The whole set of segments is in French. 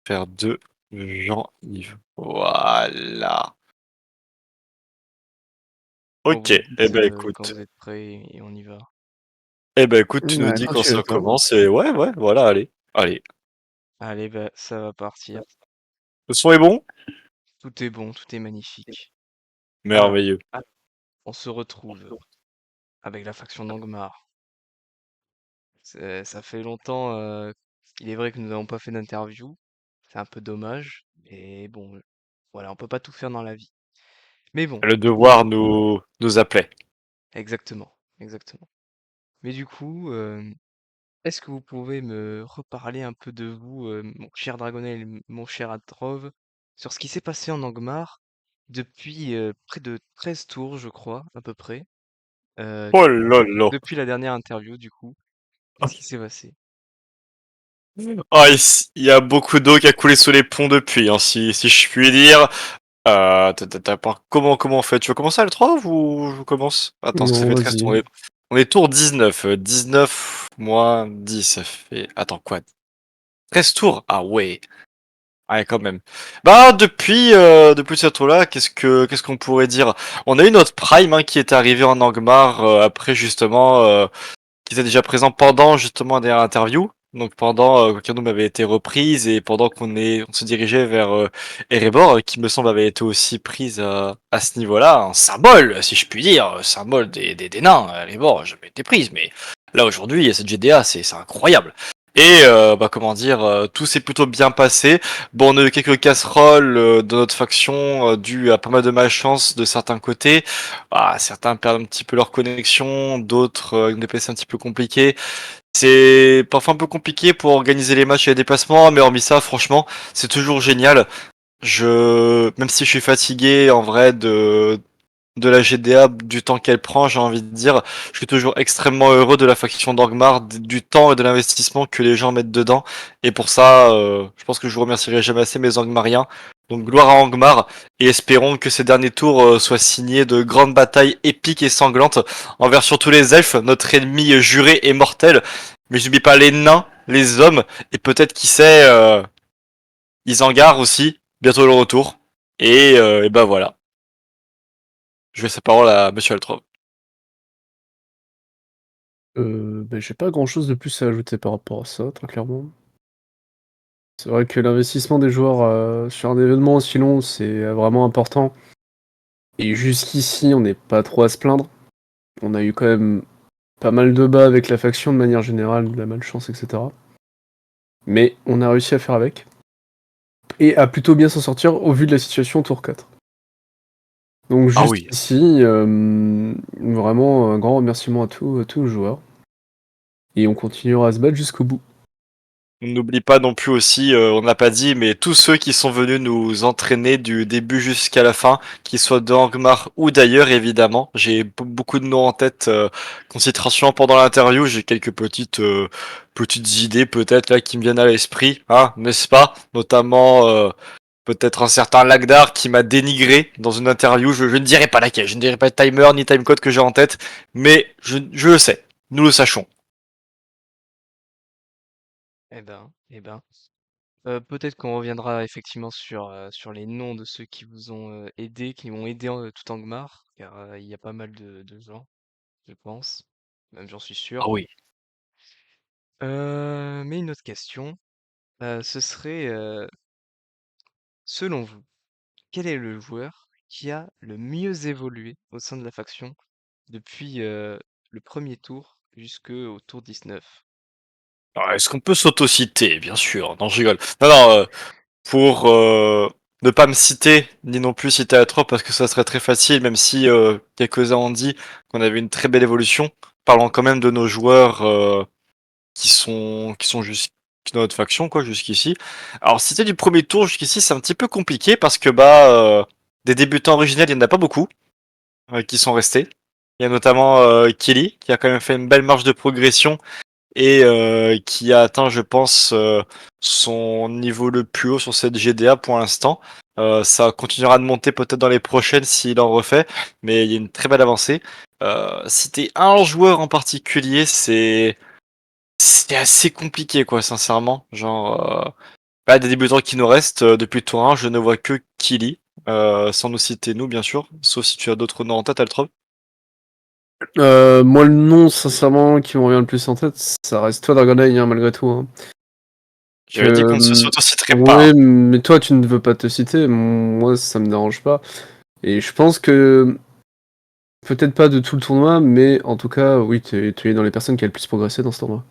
faire de Jean-Yves. Voilà. Bon, OK. vous me Eh dites, ben quand écoute vous êtes prêts et on y va. tu nous Ouais, dis quand quand tu veux, ça toi. commence et ouais, ouais, voilà, allez, allez. Allez, bah, ça va partir. Le son est bon? Tout est bon, tout est magnifique. Alors, Merveilleux. on se retrouve avec la faction d'Angmar. Ça fait longtemps, il est vrai que nous n'avons pas fait d'interview. C'est un peu dommage, mais bon, voilà, on peut pas tout faire dans la vie. Mais bon, Le du coup, devoir nous appelait. exactement, exactement. Mais du coup, est-ce que vous pouvez me reparler un peu de vous, mon cher Dragonel, mon cher Atrov, sur ce qui s'est passé en Angmar depuis près de 13 tours, je crois, à peu près. Oh là là! Depuis la dernière interview, du coup. Qu'est-ce qui s'est passé? Ah, il y a beaucoup d'eau qui a coulé sous les ponts depuis, hein, si je puis dire. Comment on fait? Tu veux commencer à le 3 ou je commence? Attends, parce que ça Non, fait 13 tours. vas-y. On est tour 19. 19 moins 10, ça fait... Attends, quoi? 13 tours? Ah ouais. Ouais, quand même. Bah, depuis ce tour-là, qu'est-ce qu'on pourrait dire? On a eu notre Prime, hein, qui est arrivé en Angmar, après, justement, qui était déjà présent pendant justement la dernière interview. Donc pendant que Kano avait été reprise et pendant on se dirigeait vers Erebor, qui me semble avait été aussi prise à ce niveau-là, un symbole, si je puis dire, symbole des nains. Erebor a jamais été prise, mais là aujourd'hui, cette GDA, c'est incroyable. Et comment dire, tout s'est plutôt bien passé. Bon, on a eu quelques casseroles de notre faction dues à pas mal de malchance de certains côtés. Ah, certains perdent un petit peu leur connexion, d'autres ont des PC un petit peu compliqués. C'est parfois un peu compliqué pour organiser les matchs et les déplacements, mais hormis ça, franchement, c'est toujours génial. Même si je suis fatigué en vrai de la GDA, du temps qu'elle prend, j'ai envie de dire, je suis toujours extrêmement heureux de la faction d'Orgmar, du temps et de l'investissement que les gens mettent dedans. Et pour ça, je pense que je vous remercierai jamais assez mes Angmariens. Donc gloire à Angmar et espérons que ces derniers tours soient signés de grandes batailles épiques et sanglantes envers surtout les elfes, notre ennemi juré et mortel. Mais j'oublie pas les nains, les hommes et peut-être qui sait Isengard aussi, bientôt le retour. Et bah voilà, je laisse la parole à Monsieur Altrov. J'ai pas grand-chose de plus à ajouter par rapport à ça, très clairement. C'est vrai que l'investissement des joueurs, sur un événement aussi long, c'est vraiment important et jusqu'ici, on n'est pas trop à se plaindre. On a eu quand même pas mal de bas avec la faction de manière générale, de la malchance et cetera. Mais on a réussi à faire avec et à plutôt bien s'en sortir au vu de la situation tour 4. Donc Ah oui. jusqu'ici, vraiment un grand remerciement à tous nos joueurs et on continuera à se battre jusqu'au bout. On n'oublie pas non plus aussi, on n'a pas dit, mais tous ceux qui sont venus nous entraîner du début jusqu'à la fin, qu'ils soient de Angmar ou d'ailleurs évidemment. J'ai beaucoup de noms en tête, considération pendant l'interview, j'ai quelques petites idées peut-être là qui me viennent à l'esprit, hein, n'est-ce pas? Notamment peut-être un certain Lagdar qui m'a dénigré dans une interview, je ne dirai pas laquelle, je ne dirai pas le timer ni timecode que j'ai en tête, mais je le sais, nous le sachons. Eh ben, peut-être qu'on reviendra effectivement sur les noms de ceux qui vous ont aidé, qui m'ont aidé tout Angmar, car il y a pas mal de gens, je pense, même j'en suis Ah sûr. oui. Mais une autre question, ce serait, selon vous, quel est le joueur qui a le mieux évolué au sein de la faction depuis le premier tour jusqu'au tour 19? Alors, est-ce qu'on peut s'autociter? Bien sûr. Non, je rigole. Non, non, pour ne pas me citer, ni non plus citer à trop, parce que ça serait très facile, même si quelques-uns ont dit qu'on avait une très belle évolution. Parlons quand même de nos joueurs qui sont juste dans notre faction, quoi, jusqu'ici. Alors, citer du premier tour jusqu'ici, c'est un petit peu compliqué, parce que des débutants originels, il n'y en a pas beaucoup qui sont restés. Il y a notamment Kelly, qui a quand même fait une belle marge de progression et qui a atteint, je pense, son niveau le plus haut sur cette GDA pour l'instant. Ça continuera de monter peut-être dans les prochaines s'il en refait, mais il y a une très belle avancée. Citer un joueur en particulier, c'est assez compliqué, quoi, sincèrement. Genre, Bah, des débutants qui nous restent depuis le tour 1, je ne vois que Kili, sans nous citer nous bien sûr, sauf si tu as d'autres noms en tête, Altrov. Moi, le nom, sincèrement, qui me revient le plus en tête, ça reste toi, Dragoneye, hein, malgré tout. Hein. J'avais dit qu'on ne se s'auto-citerait pas. Ouais, Hein. mais toi, tu ne veux pas te citer. Moi, ça me dérange pas. Et je pense que peut-être pas de tout le tournoi, mais en tout cas, oui, tu es dans les personnes qui a le plus progressé dans ce tournoi.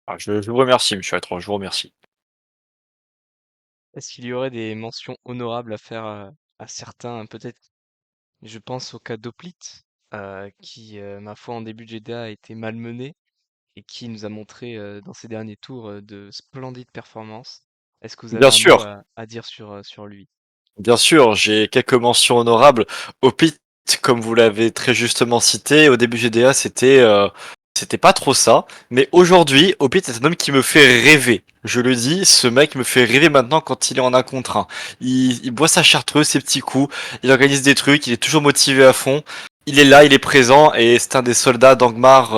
Ah, je vous remercie, monsieur Altrov, je vous remercie. Est-ce qu'il y aurait des mentions honorables à faire à certains, peut-être, je pense au cas d'Oplit, qui, ma foi, en début de GDA a été malmené et qui nous a montré dans ces derniers tours de splendides performances. Est-ce que vous avez Bien un mot sûr. à dire sur lui? Bien sûr, j'ai quelques mentions honorables. Opit, comme vous l'avez très justement cité, au début GDA, c'était pas trop ça. Mais aujourd'hui, Opit est un homme qui me fait rêver. Je le dis, ce mec me fait rêver maintenant quand il est en 1 contre 1. Il boit sa chartreuse, ses petits coups, il organise des trucs, il est toujours motivé à fond. Il est là, il est présent, et c'est un des soldats d'Angmar,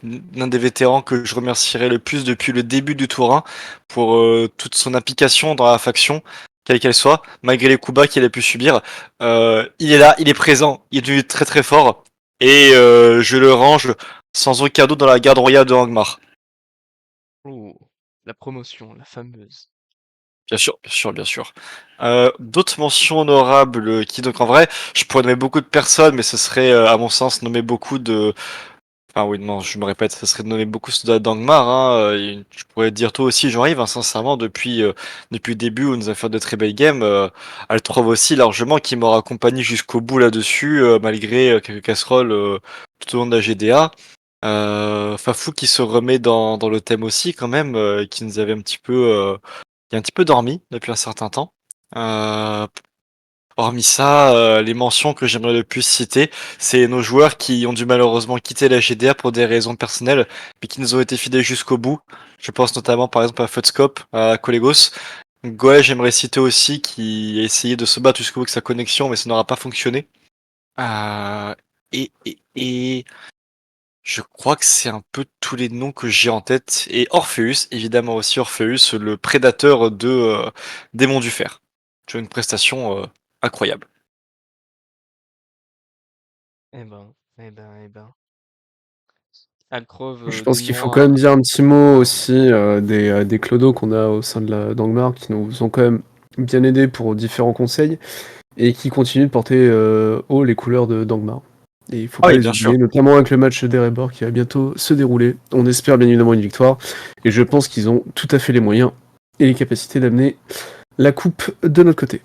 l'un des vétérans que je remercierai le plus depuis le début du tour 1 pour toute son implication dans la faction quelle qu'elle soit, malgré les coups bas qu'il a pu subir. Il est là, il est présent, il est devenu très très fort, et je le range sans aucun doute dans la garde royale de Angmar. Oh, la promotion, la fameuse. Bien sûr, bien sûr, bien sûr. D'autres mentions honorables qui, donc en vrai, je pourrais nommer beaucoup de personnes, mais ce serait, à mon sens, nommer beaucoup de, enfin oui, non, je me répète, ça serait de nommer beaucoup d'Angmar. Hein. Je pourrais dire toi aussi, j'arrive, hein, sincèrement, depuis le début où on nous a fait de très belles games. Elle trouve aussi largement qui m'aura accompagné jusqu'au bout là-dessus, malgré quelques casseroles tout au long de la GDA. Fafou qui se remet dans le thème aussi quand même, qui nous avait qui a un petit peu dormi depuis un certain temps. Euh, Hormis ça, les mentions que j'aimerais le plus citer, c'est nos joueurs qui ont dû malheureusement quitter la GDA pour des raisons personnelles, mais qui nous ont été fidèles jusqu'au bout. Je pense notamment par exemple à Futscope, à Kolegos. Goël, j'aimerais citer aussi, qui a essayé de se battre jusqu'au bout avec sa connexion, mais ça n'aura pas fonctionné. Euh, et je crois que c'est un peu tous les noms que j'ai en tête. Et Orpheus, évidemment aussi Orpheus, le prédateur de Démon du Fer. Tu as une prestation incroyable. Eh ben. Alcrove, Je pense qu'il faut quand donne-moi même dire un petit mot aussi des clodos qu'on a au sein de la d'Angmar, qui nous ont quand même bien aidés pour différents conseils, et qui continuent de porter haut les couleurs de d'Angmar. Et il faut Ah pas oui, les bien sûr. oublier, notamment avec le match d'Erebor qui va bientôt se dérouler. On espère bien évidemment une victoire, et je pense qu'ils ont tout à fait les moyens et les capacités d'amener la coupe de notre côté.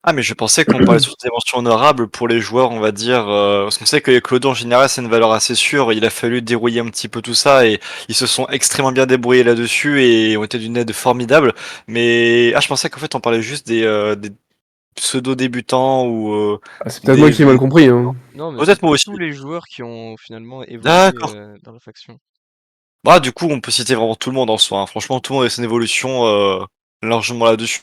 Ah, mais je pensais qu'on parlait surtout des mentions honorables pour les joueurs, on va dire, parce qu'on sait que les clodos en général c'est une valeur assez sûre. Il a fallu dérouiller un petit peu tout ça et ils se sont extrêmement bien débrouillés là-dessus et ont été d'une aide formidable. Mais je pensais qu'en fait on parlait juste des pseudo débutants ou Ah, c'est peut-être moi des qui ai mal compris, hein. non, mais c'est peut-être moi aussi. tous les joueurs qui ont finalement évolué D'accord. dans la faction. Bah du coup on peut citer vraiment tout le monde en soi. Hein. Franchement tout le monde a son évolution largement là-dessus.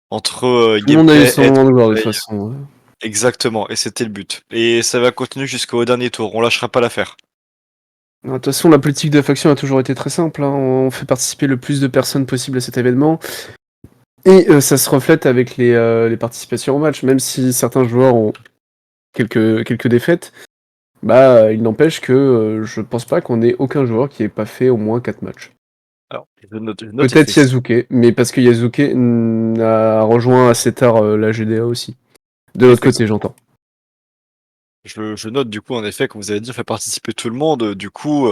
Entre Tout le monde a eu gameplay, son aide, moment de gloire de toute conseil. façon. Ouais. Exactement, et c'était le but. Et ça va continuer jusqu'au dernier tour, on lâchera pas l'affaire. De toute façon, la politique de la faction a toujours été très simple. Hein. On fait participer le plus de personnes possible à cet événement. Et ça se reflète avec les participations au match. Même si certains joueurs ont quelques défaites, bah, il n'empêche que je pense pas qu'on ait aucun joueur qui ait pas fait au moins 4 matchs. Alors, je note Peut-être effectivement. Yasuke, mais parce que Yasuke a rejoint assez tard la GDA aussi. De l'autre côté, j'entends. Je note du coup en effet que vous avez dit faire participer tout le monde. Du coup,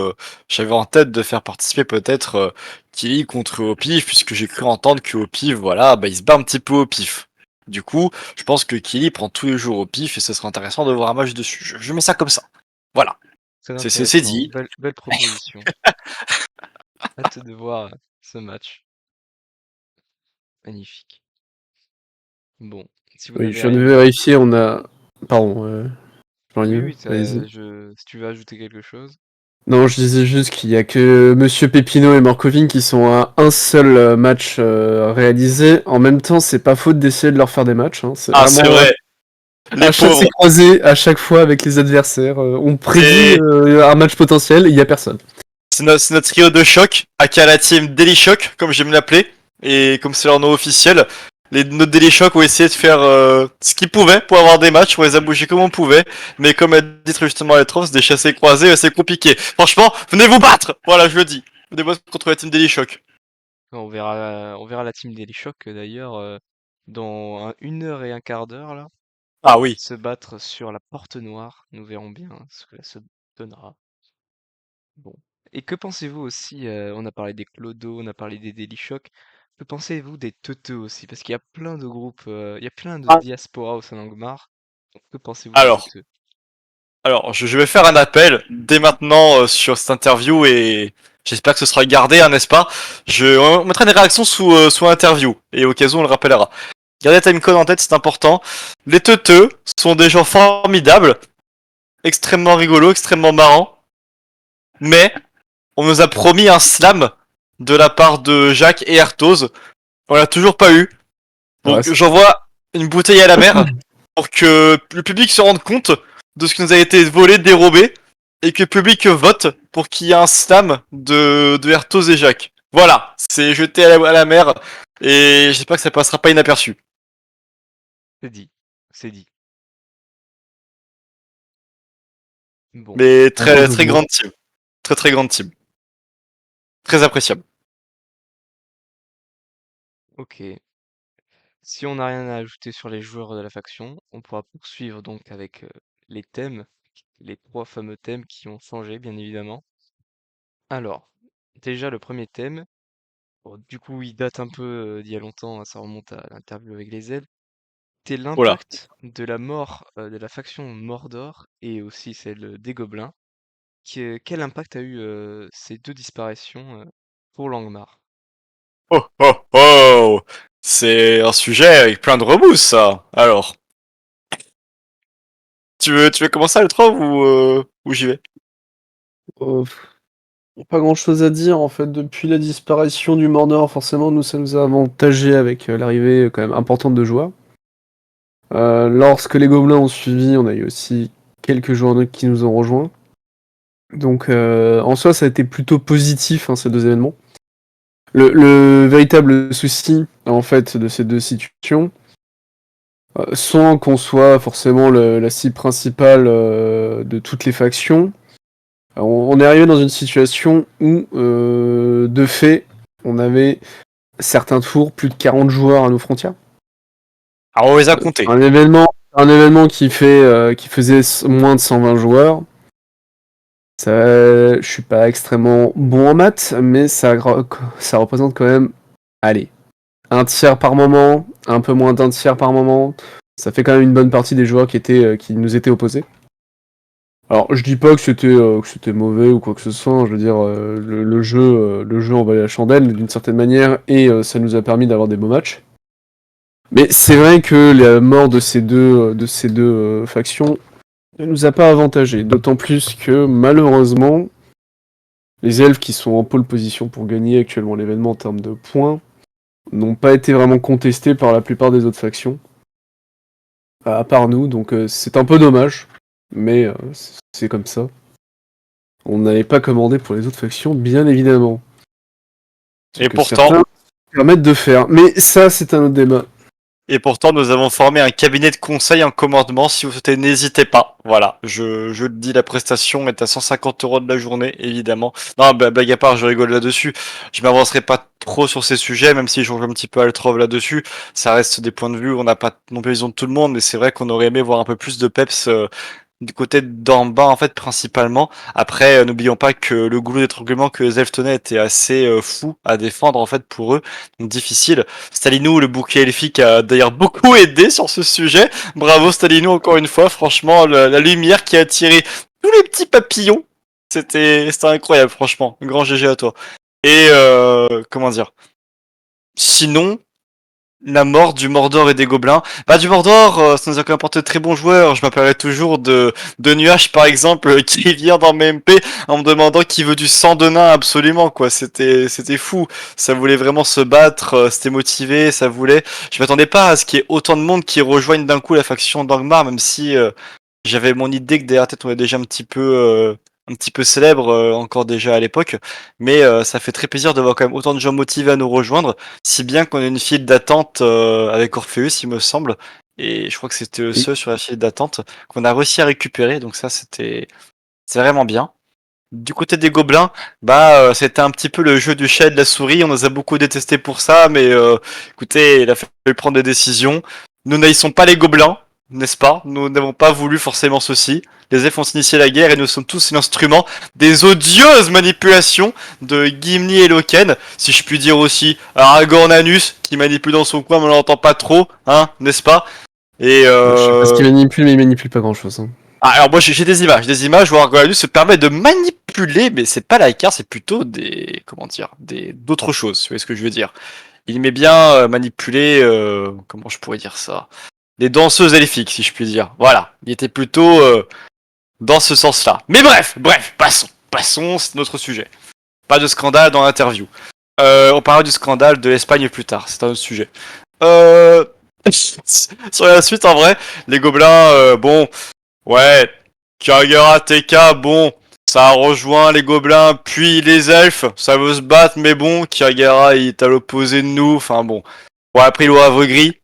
j'avais en tête de faire participer peut-être Kili contre au pif, puisque j'ai cru entendre que au pif, voilà, bah il se bat un petit peu au pif. Du coup, je pense que Kili prend tous les jours au pif et ce serait intéressant de voir un match dessus. Je mets ça comme ça. Voilà, Très c'est intéressant, dit. belle proposition. Hâte de voir ce match. Magnifique. Bon, si vous Oui, je n'avez viens de rien d'autre. vérifier, on a. Pardon, Oui, Jean-Lieu, oui, allez-y. si tu veux ajouter quelque chose. Non, je disais juste qu'il y a que Monsieur Pépino et Markovin qui sont à un seul match réalisé. En même temps, c'est pas faute d'essayer de leur faire des matchs. Hein. C'est Ah, c'est vraiment vrai, les c'est pauvres. croisé à chaque fois avec les adversaires. On prédit C'est un match potentiel et il y a personne. c'est notre trio de choc, aka la team Daily Shock, comme j'aime l'appeler. et comme c'est leur nom officiel, notre Daily Shock ont essayé de faire ce qu'ils pouvaient pour avoir des matchs, on les a bougés comme on pouvait, mais comme a dit très justement Altrox, des chassés croisés, c'est compliqué. Franchement, venez vous battre. Voilà, je le dis. Venez vous battre contre la team Daily Shock. On verra la team Daily Shock d'ailleurs dans 1 heure et 1/4 d'heure là, Ah oui. se battre sur la porte noire. Nous verrons bien ce que ça donnera. Bon. Et que pensez-vous aussi, on a parlé des Clodo, on a parlé des Daily Shock, que pensez-vous des Teuteux aussi? Parce qu'il y a plein de groupes, il y a plein de diaspora au sein d'Angmar. Donc que pensez-vous des Alors, Teuteux? je vais faire un appel dès maintenant sur cette interview et j'espère que ce sera gardé, hein, n'est-ce pas? On mettra des réactions sous l'interview et au cas où on le rappellera. Gardez Timecode en tête, c'est important. Les teuteux sont des gens formidables, extrêmement rigolos, extrêmement marrants, mais on nous a promis un slam de la part de Jacques et Arthos. On l'a toujours pas eu. Ouais, Donc j'envoie une bouteille à la mer pour que le public se rende compte de ce qui nous a été volé, dérobé, et que le public vote pour qu'il y ait un slam de Arthos et Jacques. Voilà, c'est jeté à la mer, et j'espère que ça passera pas inaperçu. C'est dit, c'est dit. Bon, Mais à toi très de très jouer. grande team. Très très grande team. Très appréciable. ok. Si on n'a rien à ajouter sur les joueurs de la faction, on pourra poursuivre donc avec les thèmes, les 3 fameux thèmes qui ont changé, bien évidemment. Alors, déjà le premier thème, bon, du coup il date un peu d'il y a longtemps, hein, ça remonte à l'interview avec les ailes, c'était Oh là. l'impact de la mort de la faction Mordor et aussi celle des Gobelins. Quel impact a eu ces 2 disparitions pour Langmar? Oh oh oh. C'est un sujet avec plein de remous, ça. Alors, tu veux commencer à le trouve ou j'y vais? Euh, Pas grand chose à dire en fait. Depuis la disparition du Mordor, forcément, nous ça nous a avantagé avec l'arrivée quand même importante de joueurs. Lorsque les Gobelins ont suivi, on a eu aussi quelques joueurs neutres qui nous ont rejoints. Donc en soi, ça a été plutôt positif hein, ces 2 événements. Le véritable souci en fait de ces 2 situations, sans qu'on soit forcément la cible principale de toutes les factions, on est arrivé dans une situation où, de fait, on avait certains tours plus de 40 joueurs à nos frontières. Alors, on les a comptés. Un événement qui faisait moins de 120 joueurs. Ça, je suis pas extrêmement bon en maths, mais ça représente quand même, allez, un tiers par moment, un peu moins d'un tiers par moment. Ça fait quand même une bonne partie des joueurs qui nous étaient opposés. Alors, je dis pas que c'était mauvais ou quoi que ce soit. Hein, je veux dire, le jeu en valait la chandelle d'une certaine manière et ça nous a permis d'avoir des beaux matchs. Mais c'est vrai que la mort de ces deux factions ne nous a pas avantagés. D'autant plus que malheureusement, les elfes qui sont en pole position pour gagner actuellement l'événement en termes de points n'ont pas été vraiment contestés par la plupart des autres factions, à part nous. Donc c'est un peu dommage, mais c'est comme ça. On n'avait pas commandé pour les autres factions, bien évidemment. Ce Et que pourtant, certains permettent de faire. Mais ça, c'est un autre débat. nous avons formé un cabinet de conseil en commandement. Si vous souhaitez, n'hésitez pas. Voilà, je le dis, la prestation est à 150 € de la journée, évidemment. Non, blague à part, je rigole là-dessus. Je m'avancerai pas trop sur ces sujets, même si je joue un petit peu à Altrove là-dessus. Ça reste des points de vue, on n'a pas non plus vision de tout le monde, mais c'est vrai qu'on aurait aimé voir un peu plus de peps du côté d'en bas en fait principalement. Après, n'oublions pas que le goulot d'étranglement que les elfes tenaient était assez fou à défendre en fait pour eux, donc difficile. Stalinou, le bouclier elfique, a d'ailleurs beaucoup aidé sur ce sujet. Bravo Stalinou encore une fois, franchement la lumière qui a attiré tous les petits papillons, c'était incroyable franchement. Un grand GG à toi. Et comment dire. Sinon, la mort du Mordor et des Gobelins. Bah du Mordor, ça nous a quand même apporté de très bons joueurs. Je m'appellerai toujours de Nuage par exemple, qui vient dans mes MP en me demandant qui veut du sang de nain absolument quoi. C'était fou. Ça voulait vraiment se battre, c'était motivé, ça voulait. Je m'attendais pas à ce qu'il y ait autant de monde qui rejoignent d'un coup la faction d'Angmar, même si j'avais mon idée que derrière tête on est déjà un petit peu un petit peu célèbre encore déjà à l'époque, mais ça fait très plaisir de voir quand même autant de gens motivés à nous rejoindre, si bien qu'on a une file d'attente avec Orpheus, il me semble, et je crois que c'était le Oui. seul sur la file d'attente qu'on a réussi à récupérer, donc ça c'est vraiment bien. Du côté des gobelins, c'était un petit peu le jeu du chat et de la souris. On nous a beaucoup détesté pour ça, mais écoutez, il a fallu prendre des décisions. Nous n'haïssons pas les gobelins, n'est-ce pas? Nous n'avons pas voulu forcément ceci. Les elfes ont initié la guerre et nous sommes tous l'instrument des odieuses manipulations de Gimli et Loken, si je puis dire aussi. Aragorn Anus, qui manipule dans son coin, mais on l'entend pas trop, hein, n'est-ce pas? Et Je sais pas ce qu'il manipule, mais il manipule pas grand-chose. alors moi j'ai des images où Argolanus se permet de manipuler, mais c'est pas la carte, c'est plutôt des, comment dire, d'autres choses, vous voyez ce que je veux dire. Il aimait bien manipuler, comment je pourrais dire ça, les danseuses elfiques, si je puis dire. Voilà, il était plutôt dans ce sens-là. Mais bref, passons, c'est notre sujet. Pas de scandale dans l'interview. On parlera du scandale de l'Espagne plus tard, c'est un autre sujet. Euh... Sur la suite, en vrai, les gobelins, bon, ouais, Kagera TK, bon, ça a rejoint les gobelins, puis les elfes, ça veut se battre, mais bon, Kagera il est à l'opposé de nous, enfin bon. Bon, après il aura gris,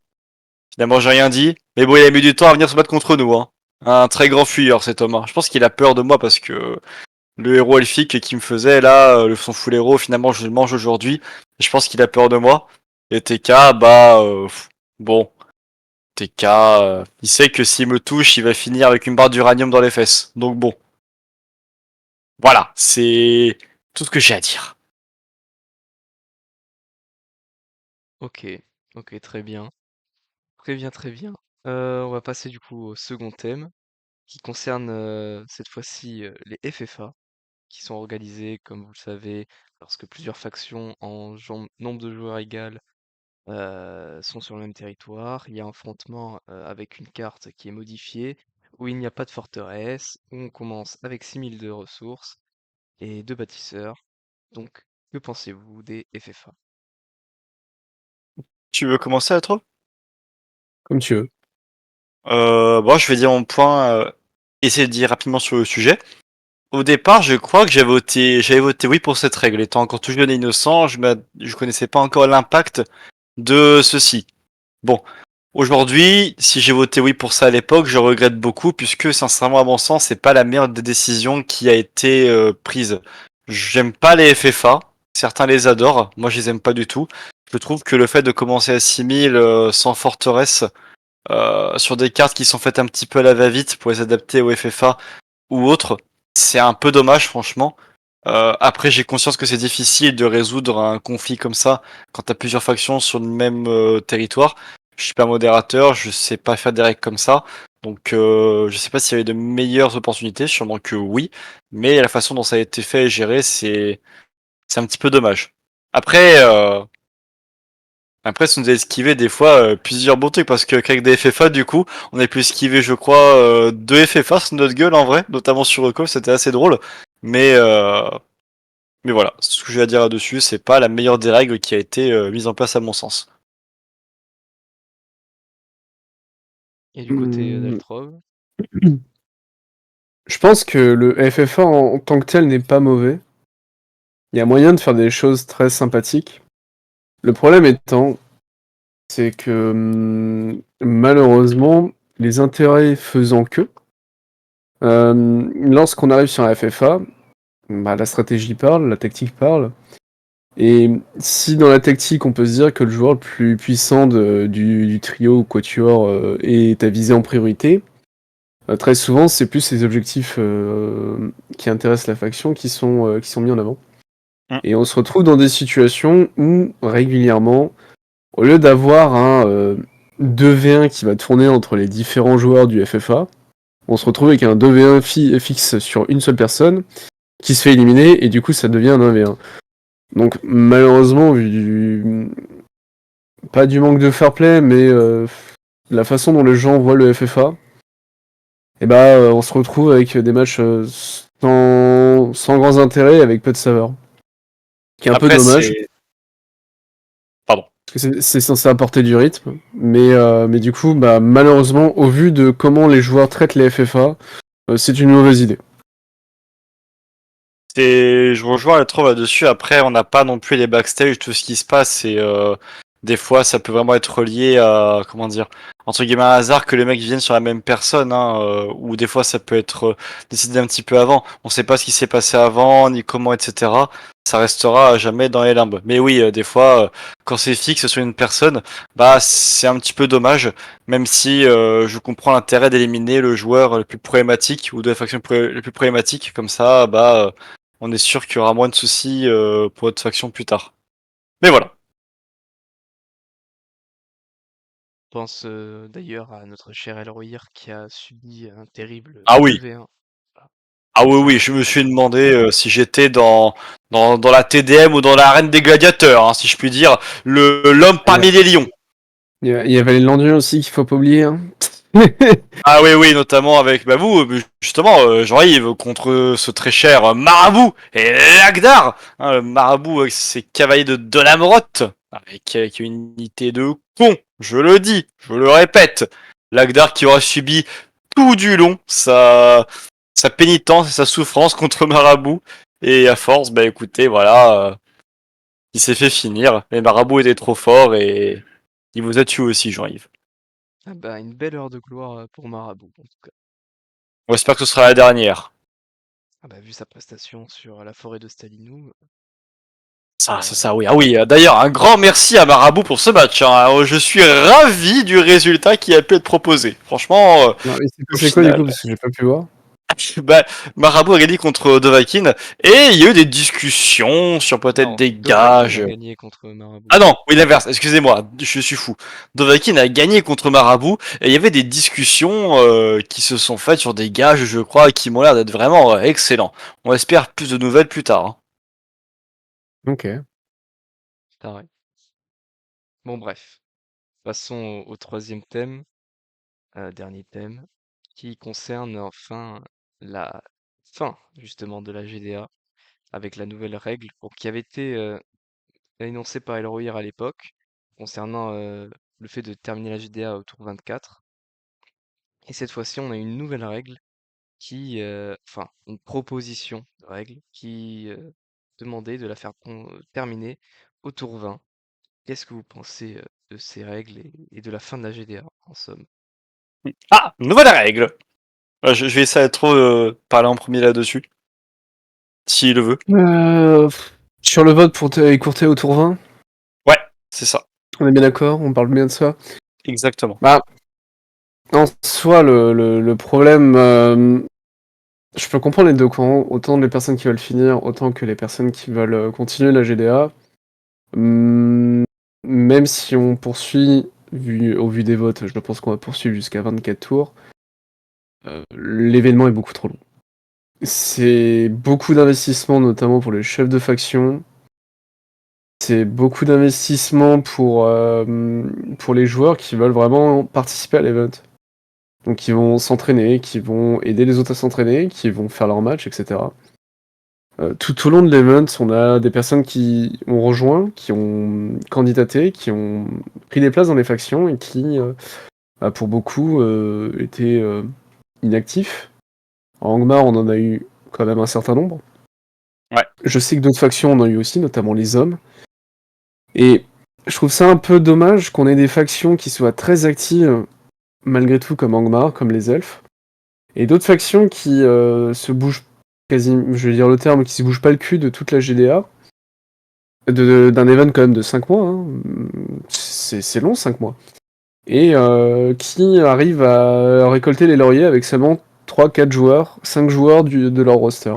finalement j'ai rien dit, mais bon, il a mis du temps à venir se battre contre nous, hein. Un très grand fuyeur cet homme. Je pense qu'il a peur de moi parce que le héros elfique qui me faisait là, son full héros, finalement je le mange aujourd'hui, et je pense qu'il a peur de moi. Et TK, bon. TK, il sait que s'il me touche, il va finir avec une barre d'uranium dans les fesses. Donc bon. Voilà, c'est tout ce que j'ai à dire. Ok, ok, très bien. Très bien, très bien. On va passer du coup au second thème, qui concerne cette fois-ci les FFA, qui sont organisés, comme vous le savez, lorsque plusieurs factions en nombre de joueurs égal sont sur le même territoire. Il y a un affrontement avec une carte qui est modifiée, où il n'y a pas de forteresse, où on commence avec 6000 de ressources et 2 bâtisseurs. Donc, que pensez-vous des FFA? Tu veux commencer à toi? Comme tu veux. Bon, je vais dire mon point, essayer de dire rapidement sur le sujet. Au départ, je crois que j'avais voté oui pour cette règle. Étant encore tout jeune et innocent, je connaissais pas encore l'impact de ceci. Bon, aujourd'hui, si j'ai voté oui pour ça à l'époque, je regrette beaucoup puisque sincèrement à mon sens, c'est pas la meilleure des décisions qui a été prise. J'aime pas les FFA, certains les adorent, moi je les aime pas du tout. Je trouve que le fait de commencer à 6000 sans forteresse sur des cartes qui sont faites un petit peu à la va-vite pour les adapter au FFA ou autres, c'est un peu dommage franchement. Après, j'ai conscience que c'est difficile de résoudre un conflit comme ça quand t'as plusieurs factions sur le même territoire. Je suis pas modérateur, je sais pas faire des règles comme ça, donc je sais pas s'il y avait de meilleures opportunités, sûrement que oui, mais la façon dont ça a été fait et géré, c'est un petit peu dommage. Après, ça nous a esquivé des fois plusieurs bons trucs parce que avec des FFA, du coup, on a pu esquiver, je crois, 2 FFA sur notre gueule en vrai, notamment sur Recall, c'était assez drôle, mais mais voilà, ce que j'ai à dire là-dessus, c'est pas la meilleure des règles qui a été mise en place à mon sens. Et du côté Hmm, d'Altrov? Je pense que le FFA en tant que tel n'est pas mauvais. Il y a moyen de faire des choses très sympathiques. Le problème étant, c'est que malheureusement, les intérêts faisant que, lorsqu'on arrive sur un FFA, la stratégie parle, la tactique parle. Et si dans la tactique, on peut se dire que le joueur le plus puissant du trio ou quatuor est à viser en priorité, très souvent, c'est plus les objectifs qui intéressent la faction qui sont mis en avant. Mm. Et on se retrouve dans des situations où, régulièrement, au lieu d'avoir un 2v1 qui va tourner entre les différents joueurs du FFA, on se retrouve avec un 2v1 fixe sur une seule personne qui se fait éliminer, et du coup, ça devient un 1v1. Donc, malheureusement, pas du manque de fair play, mais la façon dont les gens voient le FFA, on se retrouve avec des matchs sans grands intérêts, avec peu de saveur. Ce qui est un peu Après, dommage, c'est... Pardon. parce que c'est censé apporter du rythme, mais du coup, malheureusement, au vu de comment les joueurs traitent les FFA, c'est une mauvaise idée. Je rejoins la trouve là-dessus. Après, on n'a pas non plus les backstage, tout ce qui se passe. Et des fois, ça peut vraiment être lié à, comment dire, entre guillemets, un hasard que les mecs viennent sur la même personne. Hein, ou des fois, ça peut être décidé un petit peu avant. On sait pas ce qui s'est passé avant, ni comment, etc. Ça restera à jamais dans les limbes. Mais oui, des fois, quand c'est fixe sur une personne, bah c'est un petit peu dommage. Même si je comprends l'intérêt d'éliminer le joueur le plus problématique ou de la faction le plus problématique. Comme ça, bah on est sûr qu'il y aura moins de soucis pour notre faction plus tard. Mais voilà. Je pense d'ailleurs à notre cher Elrohir qui a subi un terrible Ah oui. 2v1. Voilà. Ah oui, Ça oui, reste je me suis dramatique. demandé si j'étais dans la TDM ou dans l'arène des gladiateurs, hein, si je puis dire, l'homme parmi les lions. Il y avait les Landiens aussi qu'il faut pas oublier. Hein. Ah oui, oui, notamment avec bah, vous, justement, Jean-Yves, contre ce très cher marabout et Lagdar, hein, le marabout avec ses cavaliers de Dolamroth, avec une unité de con, je le dis, je le répète, Lagdar qui aura subi tout du long sa pénitence et sa souffrance contre marabout, et à force, bah écoutez, voilà, il s'est fait finir, les marabouts étaient trop forts et il vous a tué aussi, Jean-Yves. Ah bah, une belle heure de gloire pour Marabout, en tout cas. On espère que ce sera la dernière. Ah bah, vu sa prestation sur la forêt de Stalinou, Ça, bah, oui. Ah oui, d'ailleurs, un grand merci à Marabout pour ce match. Hein. Je suis ravi du résultat qui a pu être proposé. Franchement, Non, il s'est au passé quoi du final, coup parce que j'ai pas pu voir. bah, Marabout a gagné contre Dovahkiin et il y a eu des discussions sur peut-être non, des Dovahkiin a gages. gagné contre Marabout. Ah non, oui, l'inverse, excusez-moi, je suis fou. Dovahkiin a gagné contre Marabout et il y avait des discussions qui se sont faites sur des gages, je crois, et qui m'ont l'air d'être vraiment excellents. On espère plus de nouvelles plus tard. Hein. Ok. Pareil. Bon, bref. Passons au troisième thème, dernier thème, qui concerne enfin la fin, justement, de la GDA, avec la nouvelle règle qui avait été énoncée par Elrohir à l'époque, concernant le fait de terminer la GDA au tour 24. Et cette fois-ci, on a une nouvelle règle enfin, une proposition de règle qui demandait de la faire terminer au tour 20. Qu'est-ce que vous pensez de ces règles et de la fin de la GDA, en somme? Ah, nouvelle règle. Je vais essayer de trop parler en premier là-dessus, s'il le veut. Sur le vote pour écourter au tour 20, Ouais, c'est ça, on est bien d'accord, on parle bien de ça. exactement. Bah, en soi, le problème, je peux comprendre les deux camps, autant les personnes qui veulent finir, autant que les personnes qui veulent continuer la GDA. Même si on poursuit, au vu des votes, je pense qu'on va poursuivre jusqu'à 24 tours, l'événement est beaucoup trop long. C'est beaucoup d'investissement, notamment pour les chefs de faction. C'est beaucoup d'investissement pour les joueurs qui veulent vraiment participer à l'event. Donc qui vont s'entraîner, qui vont aider les autres à s'entraîner, qui vont faire leur match, etc. Tout au long de l'event, on a des personnes qui ont rejoint, qui ont candidaté, qui ont pris des places dans les factions et qui, pour beaucoup, étaient inactifs. En Angmar, on en a eu quand même un certain nombre. Ouais. Je sais que d'autres factions en ont eu aussi, notamment les hommes. Et je trouve ça un peu dommage qu'on ait des factions qui soient très actives, malgré tout, comme Angmar, comme les elfes, et d'autres factions qui se bougent quasi, je vais dire le terme, qui se bougent pas le cul de toute la GDA, d'un event quand même de 5 mois, hein. C'est long 5 mois, et qui arrivent à récolter les lauriers avec seulement 3-4 joueurs, 5 joueurs de leur roster.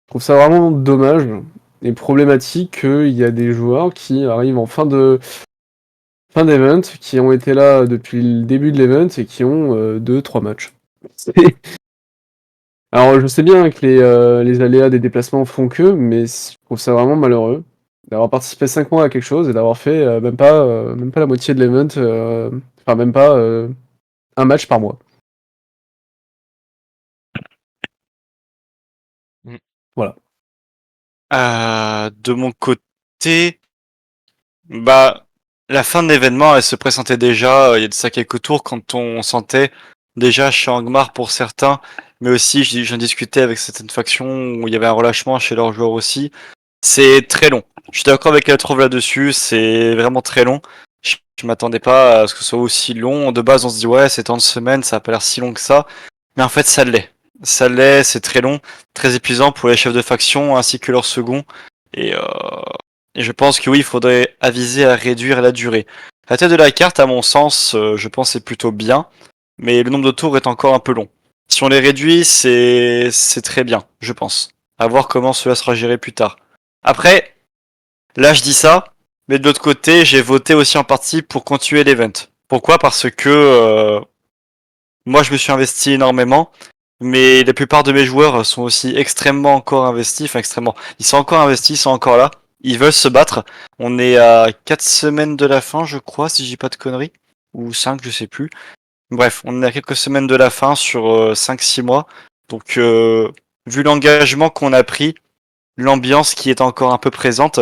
Je trouve ça vraiment dommage et problématique qu'il y a des joueurs qui arrivent en fin d'event, qui ont été là depuis le début de l'event et qui ont 2-3 matchs. Alors je sais bien que les aléas des déplacements font que, mais je trouve ça vraiment malheureux d'avoir participé 5 mois à quelque chose et d'avoir fait même pas la moitié de l'event, enfin même pas un match par mois. Mm. Voilà. De mon côté, bah, la fin de l'événement, elle se pressentait déjà. Il y a de ça quelques tours quand on sentait Déjà chez Angmar pour certains, mais aussi j'en discutais avec certaines factions où il y avait un relâchement chez leurs joueurs aussi. C'est très long. Je suis d'accord avec la trouve là-dessus, c'est vraiment très long. Je m'attendais pas à ce que ce soit aussi long. De base, on se dit ouais, c'est tant de semaines, ça a pas l'air si long que ça. Mais en fait, ça l'est. Ça l'est, c'est très long, très épuisant pour les chefs de faction ainsi que leurs seconds. Et, euh, et je pense que oui, il faudrait aviser à réduire la durée. La tête de la carte, à mon sens, je pense c'est plutôt bien, mais le nombre de tours est encore un peu long. Si on les réduit, c'est très bien, je pense. À voir comment cela sera géré plus tard. Après, là je dis ça, mais de l'autre côté, j'ai voté aussi en partie pour continuer l'event. Pourquoi? Parce que moi je me suis investi énormément, mais la plupart de mes joueurs sont aussi extrêmement encore investis, enfin extrêmement. Ils sont encore investis, ils sont encore là. Ils veulent se battre. On est à 4 semaines de la fin, je crois, si je dis pas de conneries. Ou 5, je sais plus. Bref, on est à quelques semaines de la fin sur 5-6 mois. Donc, vu l'engagement qu'on a pris, l'ambiance qui est encore un peu présente,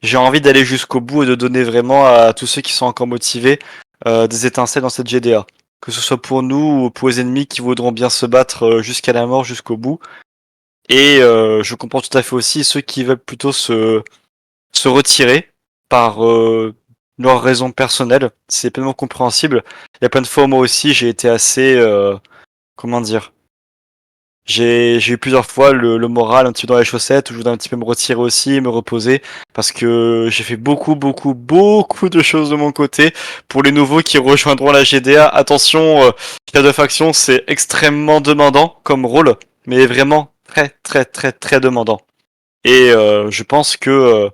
j'ai envie d'aller jusqu'au bout et de donner vraiment à tous ceux qui sont encore motivés des étincelles dans cette GDA. Que ce soit pour nous ou pour les ennemis qui voudront bien se battre jusqu'à la mort, jusqu'au bout. Et je comprends tout à fait aussi ceux qui veulent plutôt se retirer par leurs raisons personnelles. C'est pleinement compréhensible. Il y a plein de fois, moi aussi, j'ai été assez... comment dire, j'ai eu plusieurs fois le moral un petit peu dans les chaussettes, où je voudrais un petit peu me retirer aussi, me reposer, parce que j'ai fait beaucoup de choses de mon côté. Pour les nouveaux qui rejoindront la GDA, attention, chef de faction, c'est extrêmement demandant comme rôle, mais vraiment très demandant. Et je pense que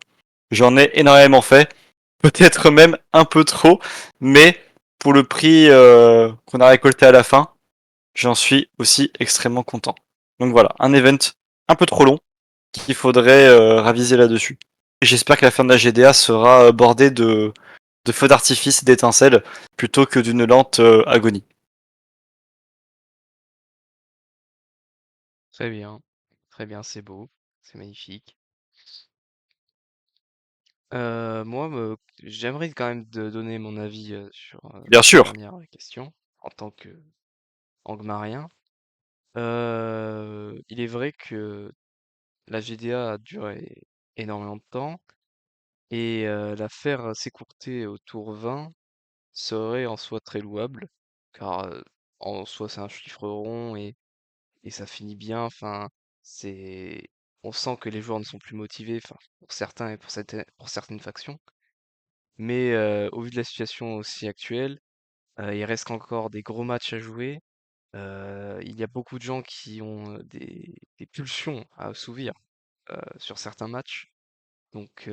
j'en ai énormément fait, peut-être même un peu trop, mais pour le prix qu'on a récolté à la fin, j'en suis aussi extrêmement content. Donc voilà, un event un peu trop long qu'il faudrait raviser là-dessus. Et j'espère que la fin de la GDA sera bordée de feux d'artifice et d'étincelles plutôt que d'une lente agonie. Très bien, c'est beau, c'est magnifique. Moi, j'aimerais quand même donner mon avis sur Bien cette sûr. dernière question en tant que Angmarien. Il est vrai que la GDA a duré énormément de temps et la faire s'écourter au tour 20 serait en soi très louable, car en soi c'est un chiffre rond et ça finit bien. Enfin, c'est, on sent que les joueurs ne sont plus motivés, enfin pour certains et pour certaines factions. Mais au vu de la situation aussi actuelle, il reste encore des gros matchs à jouer. Il y a beaucoup de gens qui ont des pulsions à assouvir sur certains matchs. Donc,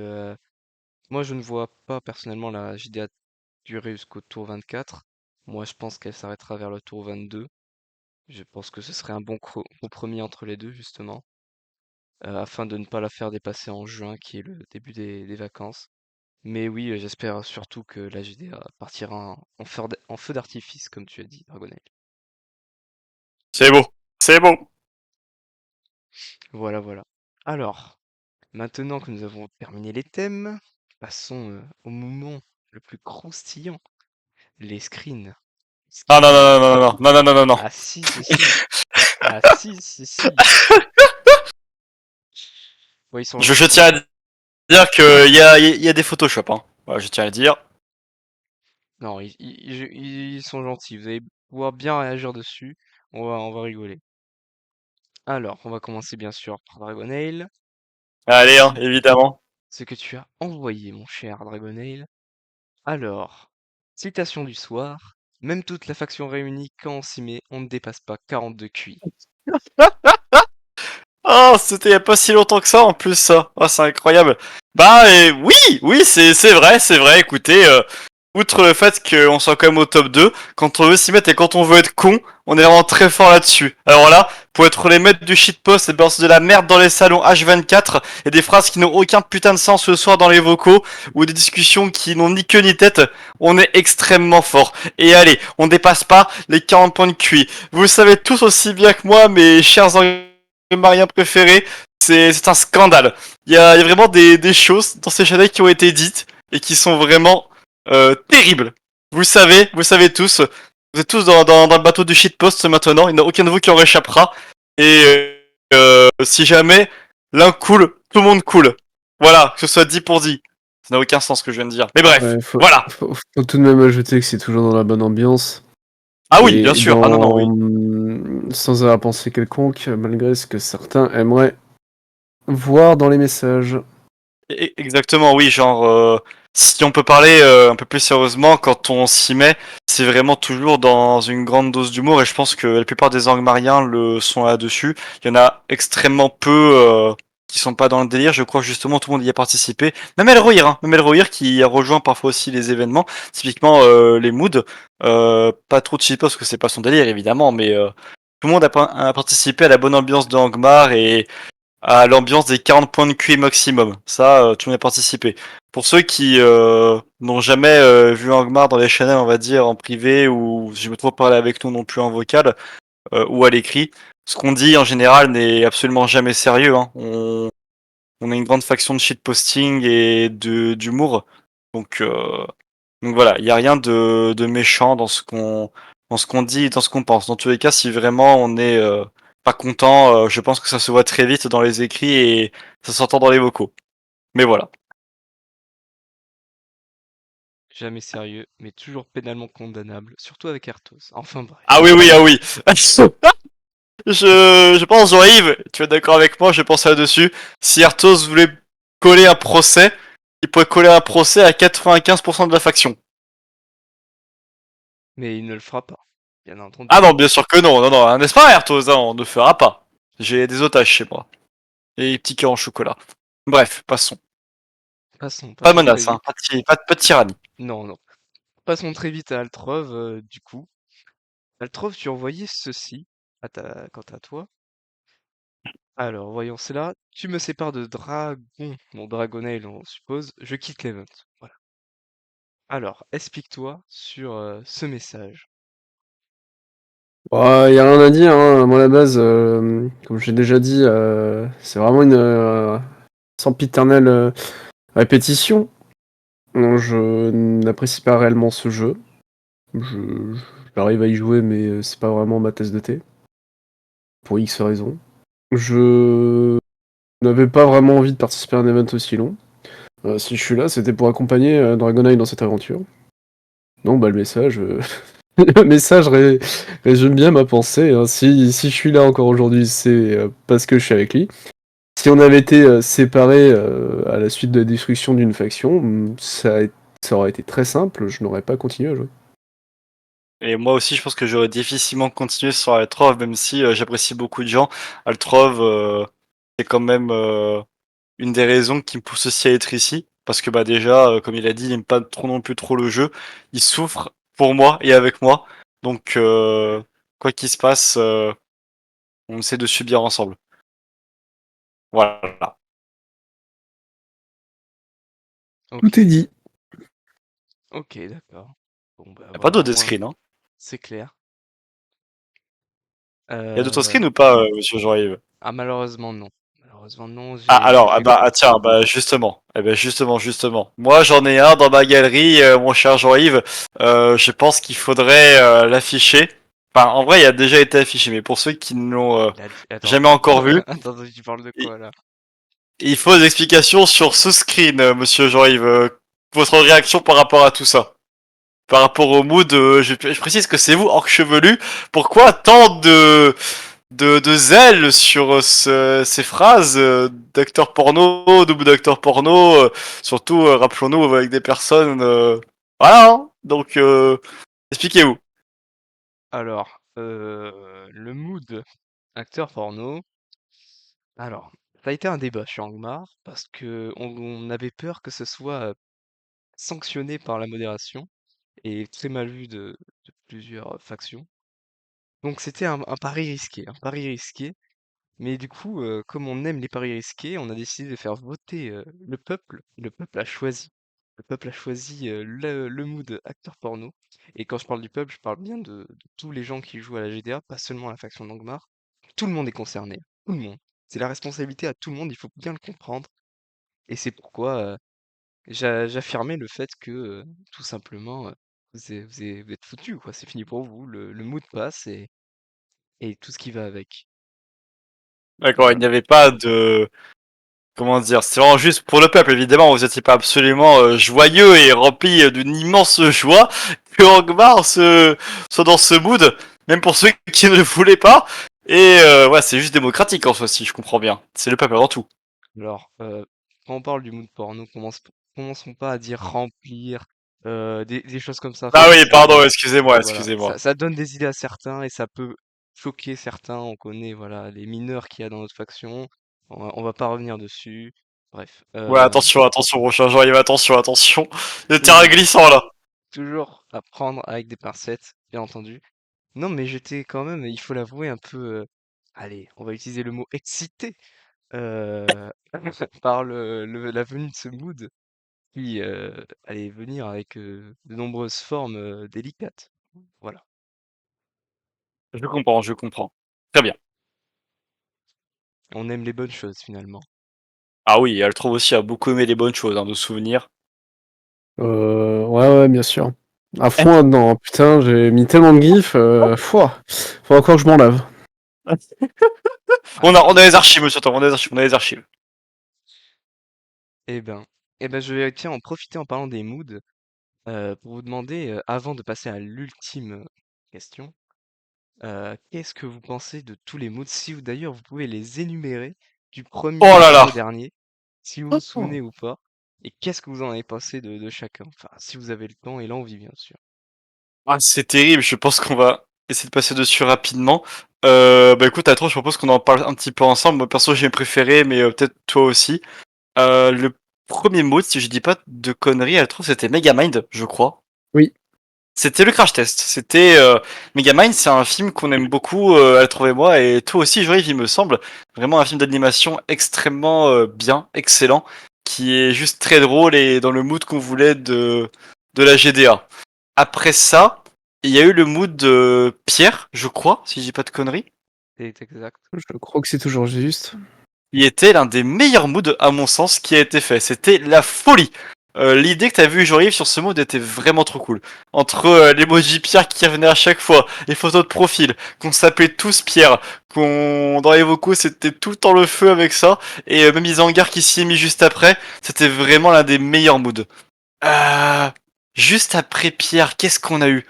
moi, je ne vois pas personnellement la JDA durer jusqu'au tour 24. Moi, je pense qu'elle s'arrêtera vers le tour 22. Je pense que ce serait un bon compromis entre les deux, justement, afin de ne pas la faire dépasser en juin, qui est le début des vacances. Mais oui, j'espère surtout que la GDA partira en feu d'artifice, comme tu as dit, Dragonel. C'est beau. C'est beau. Voilà, voilà. Alors, maintenant que nous avons terminé les thèmes, passons au moment le plus croustillant, les screens. Non, non, Screens. non, non, non, non, non, non, non, non. Ah si, si, si. Ah si, si, si. Ouais, ils sont Je gentils, tiens hein. à dire qu'il y a des Photoshop. Hein. Voilà, je tiens à le dire. Non, ils sont gentils. Vous allez pouvoir bien réagir dessus. On va rigoler. Alors, on va commencer bien sûr par Dragonail. Allez, hein, Voici évidemment. ce que tu as envoyé, mon cher Dragonail. Alors, citation du soir. Même toute la faction réunie, quand on s'y met, on ne dépasse pas 42 QI. Oh, c'était il y a pas si longtemps que ça en plus ça. Oh, c'est incroyable. Bah oui, oui, c'est vrai, c'est vrai. Écoutez, outre le fait qu'on soit quand même au top 2, quand on veut s'y mettre et quand on veut être con, on est vraiment très fort là-dessus. Alors là, pour être les maîtres du shitpost et balancer de la merde dans les salons H24 et des phrases qui n'ont aucun putain de sens ce soir dans les vocaux ou des discussions qui n'ont ni queue ni tête, on est extrêmement fort. Et allez, on dépasse pas les 40 points de QI. Vous le savez tous aussi bien que moi, mes chers Marien préféré, c'est un scandale. Il y a vraiment des choses dans ces chaînes qui ont été dites et qui sont vraiment terribles. Vous le savez tous. Vous êtes tous dans le bateau du shitpost maintenant, il n'y en a aucun de vous qui en réchappera. Et si jamais l'un coule, tout le monde coule. Voilà, que ce soit dit pour dit. Ça n'a aucun sens ce que je viens de dire. Mais bref, Ouais, voilà. faut tout de même ajouter que c'est toujours dans la bonne ambiance Ah oui, bien et sûr. Ah non, non, oui. sans avoir pensé quelconque, malgré ce que certains aimeraient voir dans les messages. Exactement, oui, genre, si on peut parler un peu plus sérieusement, quand on s'y met, c'est vraiment toujours dans une grande dose d'humour, et je pense que la plupart des Angmariens le sont là-dessus. Il y en a extrêmement peu qui sont pas dans le délire, je crois que justement tout le monde y a participé. Même Elrohir, hein, même Elrohir qui a rejoint parfois aussi les événements, typiquement les moods. Pas trop de shitpost parce que c'est pas son délire évidemment, mais tout le monde a participé à la bonne ambiance de Angmar et à l'ambiance des 40 points de QI maximum. Ça, tout le monde a participé. Pour ceux qui n'ont jamais vu Angmar dans les channels, on va dire, en privé, ou si je me trouve parler avec nous non plus en vocal, ou à l'écrit, ce qu'on dit en général n'est absolument jamais sérieux. Hein. On a une grande faction de shitposting et d'humour. Donc, donc voilà, il n'y a rien de méchant dans ce qu'on dit et dans ce qu'on pense. Dans tous les cas, si vraiment on est pas content, je pense que ça se voit très vite dans les écrits et ça s'entend dans les vocaux. Mais voilà. Jamais sérieux, mais toujours pénalement condamnable, surtout avec Arthos. Enfin Ah bref. oui, oui, ah oui. Je pense, Jean-Yves, tu es d'accord avec moi, je pense là-dessus. Si Arthos voulait coller un procès, il pourrait coller un procès à 95% de la faction. Mais il ne le fera pas, bien Ah entendu. non, bien sûr que non, non, non, n'est-ce pas Arthos, hein, on ne fera pas. J'ai des otages chez moi. Et des petits cœurs en chocolat. Bref, passons. Pas de Passons très menace, hein, vite. pas de tyrannie. Non, non. Passons très vite à Altrov, du coup. Altrov, tu envoyais ceci quant à toi. Alors, voyons cela. Tu me sépares de Dragon, mon Dragonail, on suppose. Je quitte l'event. Voilà. Alors, explique-toi sur ce message. Bah, y a rien à dire, hein. Moi, à la base, comme j'ai déjà dit, c'est vraiment une sempiternelle répétition. Non, je n'apprécie pas réellement ce jeu. J'arrive à y jouer, mais c'est pas vraiment ma tasse de thé, pour X raisons. Je n'avais pas vraiment envie de participer à un event aussi long. Si je suis là, c'était pour accompagner Dragonite dans cette aventure. Donc, bah, le message, le message résume bien ma pensée, hein. Si je suis là encore aujourd'hui, c'est parce que je suis avec lui. Si on avait été séparés à la suite de la destruction d'une faction, ça aurait été très simple, je n'aurais pas continué à jouer. Et moi aussi, je pense que j'aurais difficilement continué sur Altrov, même si j'apprécie beaucoup de gens. Altrov, c'est quand même une des raisons qui me pousse aussi à être ici. Parce que bah déjà, comme il a dit, il n'aime pas trop non plus trop le jeu. Il souffre pour moi et avec moi. Donc, quoi qu'il se passe, on essaie de subir ensemble. Voilà. Tout est Ok, dit. ok, d'accord. Bon, bah Y a pas voilà, d'autres moi, screens, hein. c'est clair. Y a d'autres Euh, screens ou pas, monsieur Jean-Yves? Ah, malheureusement, non. Malheureusement, non, Ah alors, j'ai ah tiens, bah justement, eh ben justement. Moi j'en ai un dans ma galerie, mon cher Jean-Yves. Je pense qu'il faudrait l'afficher. Enfin, en vrai, il a déjà été affiché, mais pour ceux qui ne l'ont Attends, jamais attends, encore vu, attends, tu parles de i- quoi, là? il faut des explications sur ce screen, monsieur Jean-Yves. Votre réaction par rapport à tout ça. Par rapport au mood, je précise que c'est vous, Orc Chevelu. Pourquoi tant de zèle sur ces phrases d'acteurs porno, double d'acteurs porno, surtout rappelons-nous avec des personnes voilà hein. Donc expliquez-vous. Alors, le mood acteur porno. Alors, ça a été un débat chez Angmar parce que on avait peur que ce soit sanctionné par la modération et très mal vu de plusieurs factions. Donc c'était un pari risqué, un pari risqué. Mais du coup, comme on aime les paris risqués, on a décidé de faire voter le peuple. Le peuple a choisi. Le peuple a choisi le mood acteur porno. Et quand je parle du peuple, je parle bien de tous les gens qui jouent à la GDA, pas seulement la faction d'Angmar. Tout le monde est concerné. Tout le monde. C'est la responsabilité à tout le monde, il faut bien le comprendre. Et c'est pourquoi j'affirmais le fait que, tout simplement, vous êtes foutus, quoi. C'est fini pour vous. Le mood passe et tout ce qui va avec. D'accord, il Voilà. n'y avait pas de... Comment dire? C'est vraiment juste pour le peuple, évidemment. Vous étiez pas absolument joyeux et rempli d'une immense joie que Angmar soit dans ce mood, même pour ceux qui ne le voulaient pas. Et ouais, c'est juste démocratique en soi, si je comprends bien. C'est le peuple avant tout. Alors, quand on parle du mood porno, commençons pas à dire remplir, des choses comme ça. Ah Enfin, oui, pardon, voilà. excusez-moi, Voilà. excusez-moi. Ça donne des idées à certains et ça peut choquer certains. On connaît, voilà, les mineurs qu'il y a dans notre faction. On va pas revenir dessus. Bref, Ouais, attention, attention, Rochain, j'arrive, attention, attention. Le terrain toujours, glissant là. toujours à prendre avec des pincettes, bien entendu. Non, mais j'étais quand même, il faut l'avouer, un peu, allez, on va utiliser le mot excité, euh, par la venue de ce mood. Puis, allez venir avec, de nombreuses formes, délicates. Voilà. Je comprends, je comprends. Très bien. On aime les bonnes choses finalement. Ah oui, elle trouve aussi a beaucoup aimé les bonnes choses, hein, de souvenirs. Ouais, bien sûr. À fond là-dedans, hein. Putain, j'ai mis tellement de gifs, fouah, faut encore que je m'en lave. On a Allez. les archives, monsieur Tom, on a les archives, on a les archives. Eh ben je vais tiens en profiter en parlant des moods, pour vous demander, avant de passer à l'ultime, question, qu'est-ce que vous pensez de tous les moods? Si vous d'ailleurs vous pouvez les énumérer du Oh premier là là. jusqu'au dernier, si vous vous souvenez ou pas, et qu'est-ce que vous en avez pensé de chacun? Enfin, si vous avez le temps et l'envie bien sûr. Ah, c'est terrible, je pense qu'on va essayer de passer dessus rapidement. Bah écoute, Atro, je propose qu'on en parle un petit peu ensemble. Moi, perso, j'ai mes préférés, mais peut-être toi aussi. Le premier mot, si je dis pas de conneries, Atro, c'était Megamind, je crois. Oui. C'était le crash test. C'était Megamind, c'est un film qu'on aime beaucoup, Altrove et moi, et toi aussi, Joël, il me semble. Vraiment un film d'animation extrêmement bien, excellent, qui est juste très drôle et dans le mood qu'on voulait de la GDA. Après ça, il y a eu le mood de Pierre, je crois, si je dis pas de conneries. C'est exact. Je crois que c'est toujours juste. Il était l'un des meilleurs moods, à mon sens, qui a été fait. C'était la folie. L'idée que t'as vu Jean-Yves sur ce mood était vraiment trop cool. Entre l'emoji Pierre qui revenait à chaque fois, les photos de profil, qu'on s'appelait tous Pierre, qu'on dans les vocaux c'était tout le temps le feu avec ça, et même Isengard qui s'y est mis juste après, c'était vraiment l'un des meilleurs moods. Euh, Juste après Pierre, qu'est-ce qu'on a eu?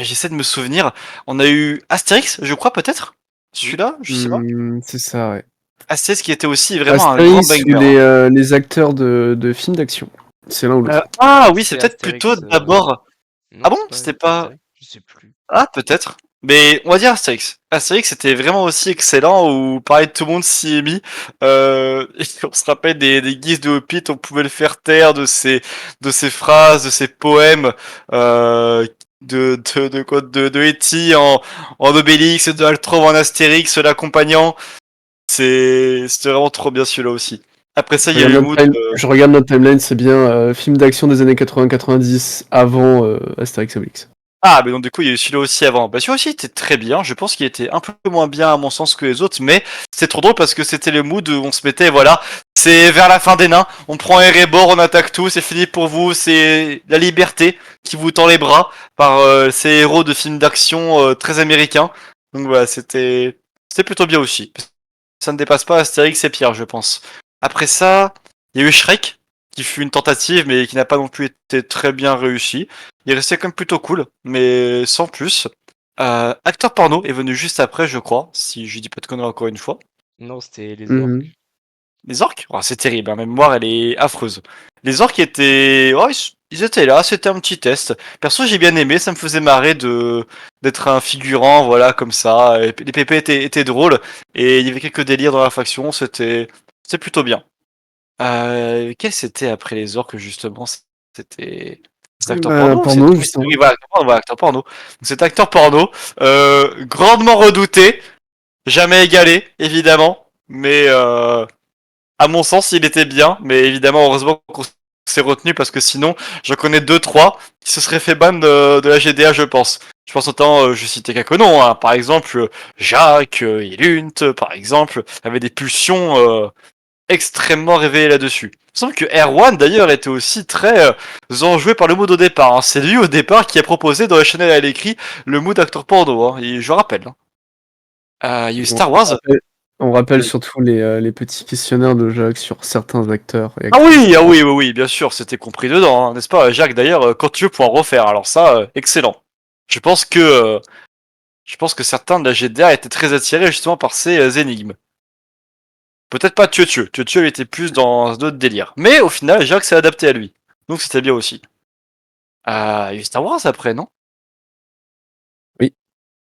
J'essaie de me souvenir. On a eu Astérix, je crois peut-être. Oui. Celui-là, je sais pas. C'est ça, ouais. Astérix qui était aussi vraiment un grand Astérix banger, ou hein. les acteurs de films d'action. C'est l'un ou l'autre. Ah oui, c'est C'est peut-être plutôt Astérix, d'abord. Ah non, bon? c'est C'était pas pas. Astérix? Je sais plus. Ah, peut-être. Mais on va dire Astérix. Astérix c'était vraiment aussi excellent où pareil tout le monde s'y est mis. Et on se rappelle des guises de Hobbit, on pouvait le faire taire de ses phrases, de ses poèmes, de Hetty en Obélix, de Altrove en Astérix, l'accompagnant. C'était vraiment trop bien celui-là aussi. Après ça, il y a eu le mood. Je regarde notre timeline, c'est bien film d'action des années 80-90 avant Astérix et Obélix. Ah, mais donc du coup, il y a eu celui-là aussi avant. Bah celui-là aussi était très bien. Je pense qu'il était un peu moins bien à mon sens que les autres, mais c'est trop drôle parce que c'était le mood où on se mettait, voilà, c'est vers la fin des nains, on prend Erebor, on attaque tout, c'est fini pour vous, c'est la liberté qui vous tend les bras par ces héros de films d'action très américains. Donc voilà, c'était plutôt bien aussi. Ça ne dépasse pas Astérix et Pierre, je pense. Après ça, il y a eu Shrek, qui fut une tentative, mais qui n'a pas non plus été très bien réussi. Il est resté quand même plutôt cool, mais sans plus. Acteur porno est venu juste après, je crois, si je dis pas de conneries encore une fois. Non, c'était les Mhm. orques. Les orques? Oh, c'est terrible, hein, ma mémoire elle est affreuse. Les orques étaient... Oh, ils étaient là, c'était un petit test. Perso j'ai bien aimé, ça me faisait marrer d'être un figurant, voilà, comme ça. Et les PP étaient drôles, et il y avait quelques délires dans la faction, c'était plutôt bien. Quel c'était après les orques justement? C'était acteur porno ou Porno, oui, justement. oui, voilà, acteur porno. Donc, cet acteur porno, grandement redouté, jamais égalé, évidemment, mais à mon sens, il était bien, mais évidemment, heureusement qu'on s'est retenu parce que sinon, j'en connais deux, trois qui se seraient fait ban de la GDA, je pense. Je pense notamment, je citais quelques noms, hein. Par exemple, Jacques, Ilunt, par exemple, avait des pulsions. extrêmement réveillé là-dessus. Il me semble que Erwan d'ailleurs était aussi très enjoué par le mood au départ. Hein. C'est lui au départ qui a proposé dans la chaîne à l'écrit le mood acteur porno. Hein. Et je rappelle. Hein. Il y a eu On Star Wars. on rappelle Oui. surtout les petits questionnaires de Jacques sur certains acteurs et Ah actrices. oui, ah oui, oui, oui, bien sûr, c'était compris dedans, hein, n'est-ce pas, Jacques? D'ailleurs, quand tu veux pouvoir refaire. Alors ça, excellent. Je pense que euh, je pense que certains de la GDA étaient très attirés justement par ces énigmes. Peut-être pas Tieu Tieu. Tieu Tieu était plus dans d'autres délires. Mais au final, Jacques s'est adapté à lui. Donc c'était bien aussi. Il y a eu Star Wars après, non? Oui.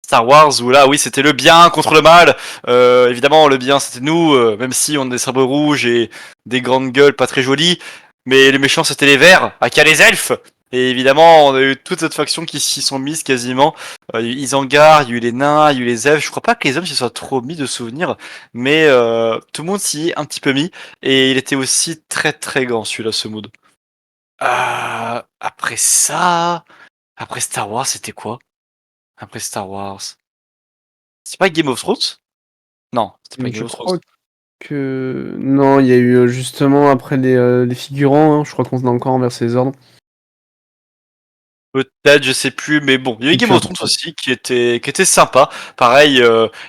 Star Wars où là, oui, c'était le bien contre le mal. Évidemment, le bien c'était nous, même si on a des sabres rouges et des grandes gueules pas très jolies. Mais les méchants c'était les verts, aka les elfes. Et évidemment, on a eu toute cette faction qui s'y sont mises quasiment. Il y a eu Isengard, il y a eu les nains, il y a eu les elfes. Je crois pas que les hommes s'y soient trop mis de souvenirs, mais tout le monde s'y est un petit peu mis. Et il était aussi très très grand celui-là, ce mood. Après ça, après Star Wars, c'était quoi? Après Star Wars. C'est pas Game of Thrones? Non, c'était pas Je Game of Thrones. crois que non, il y a eu justement après les figurants, hein, je crois qu'on a encore inversé les ordres. Peut-être, je sais plus, mais bon, il y a eu Et Game puis of Thrones aussi qui était sympa. Pareil,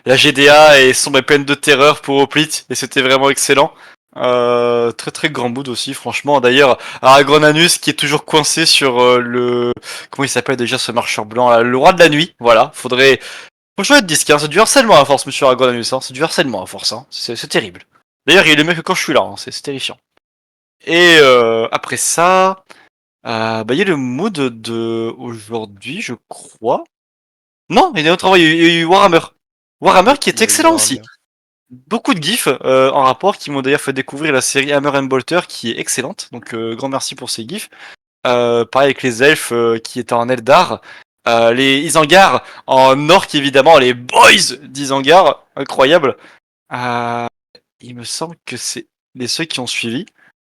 la GDA et son pleine de terreur pour Hoplite, et c'était vraiment excellent. Très très grand mood aussi, franchement. D'ailleurs, Aragornanus qui est toujours coincé sur comment il s'appelle déjà ce marcheur blanc là, le roi de la nuit. Voilà, faut changer de disque. Hein. C'est du harcèlement à force, Monsieur Aragornanus. Hein. C'est du harcèlement à force. Hein. C'est terrible. D'ailleurs, il est mieux que quand je suis là. Hein. C'est terrifiant. Et après ça. Bah, il y a le mood de aujourd'hui, je crois. Non, il y a un autre travail, il y a eu Warhammer. Warhammer Oui, qui il est y a eu excellent aussi. Warhammer. Beaucoup de gifs en rapport qui m'ont d'ailleurs fait découvrir la série Hammer and Bolter qui est excellente. Donc grand merci pour ces gifs. Pareil avec les elfes qui étaient en Eldar. Les Isengard en orc évidemment, les boys d'Isengard, incroyable. Euh, il me semble que c'est les ceux qui ont suivi.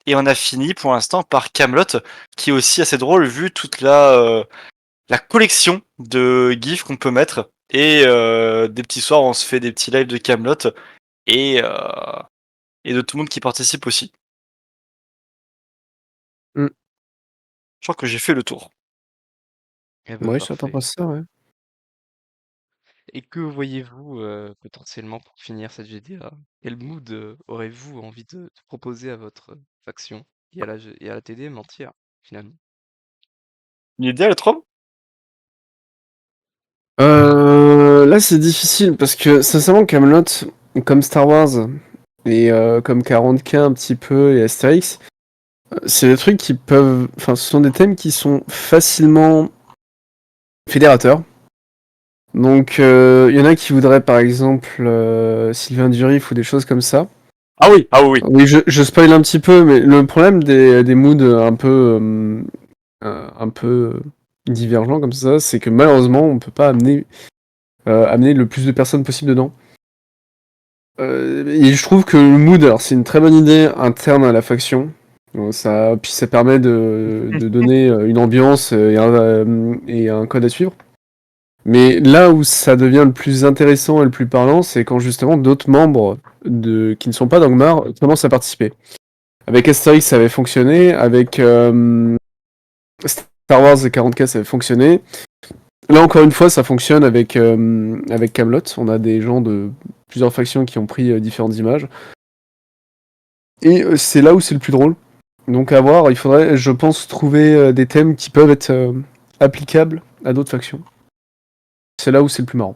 Et on a fini pour l'instant par Camelot, qui est aussi assez drôle vu toute la collection de gifs qu'on peut mettre. Et des petits soirs, on se fait des petits lives de Camelot et, et de tout le monde qui participe aussi. Mmh. Je crois que j'ai fait le tour. Eh ben Ouais, j'attends pas parfait. ça, ouais. Et que voyez-vous potentiellement pour finir cette GDA? Quel mood aurez-vous envie de proposer à votre faction et à la TDM entière, finalement? Une idée, le Trom? Là, c'est difficile parce que sincèrement, Camelot, comme Star Wars et comme 40K un petit peu et Astérix, c'est des trucs qui peuvent. Enfin, ce sont des thèmes qui sont facilement fédérateurs. Donc, il y en a qui voudraient par exemple Sylvain Durif ou des choses comme ça. Ah oui, ah oui, oui. Oui, je spoil un petit peu, mais le problème des moods un peu divergents comme ça, c'est que malheureusement, on peut pas amener le plus de personnes possible dedans. Et je trouve que le mood, alors c'est une très bonne idée interne à la faction. Puis ça permet de donner une ambiance et un code à suivre. Mais là où ça devient le plus intéressant et le plus parlant, c'est quand justement d'autres membres qui ne sont pas d'Angmar commencent à participer. Avec Asterix, ça avait fonctionné. Avec Star Wars et 40K, ça avait fonctionné. Là, encore une fois, ça fonctionne avec Camelot. On a des gens de plusieurs factions qui ont pris différentes images. Et c'est là où c'est le plus drôle. Donc à voir, il faudrait, je pense, trouver des thèmes qui peuvent être applicables à d'autres factions. C'est là où c'est le plus marrant.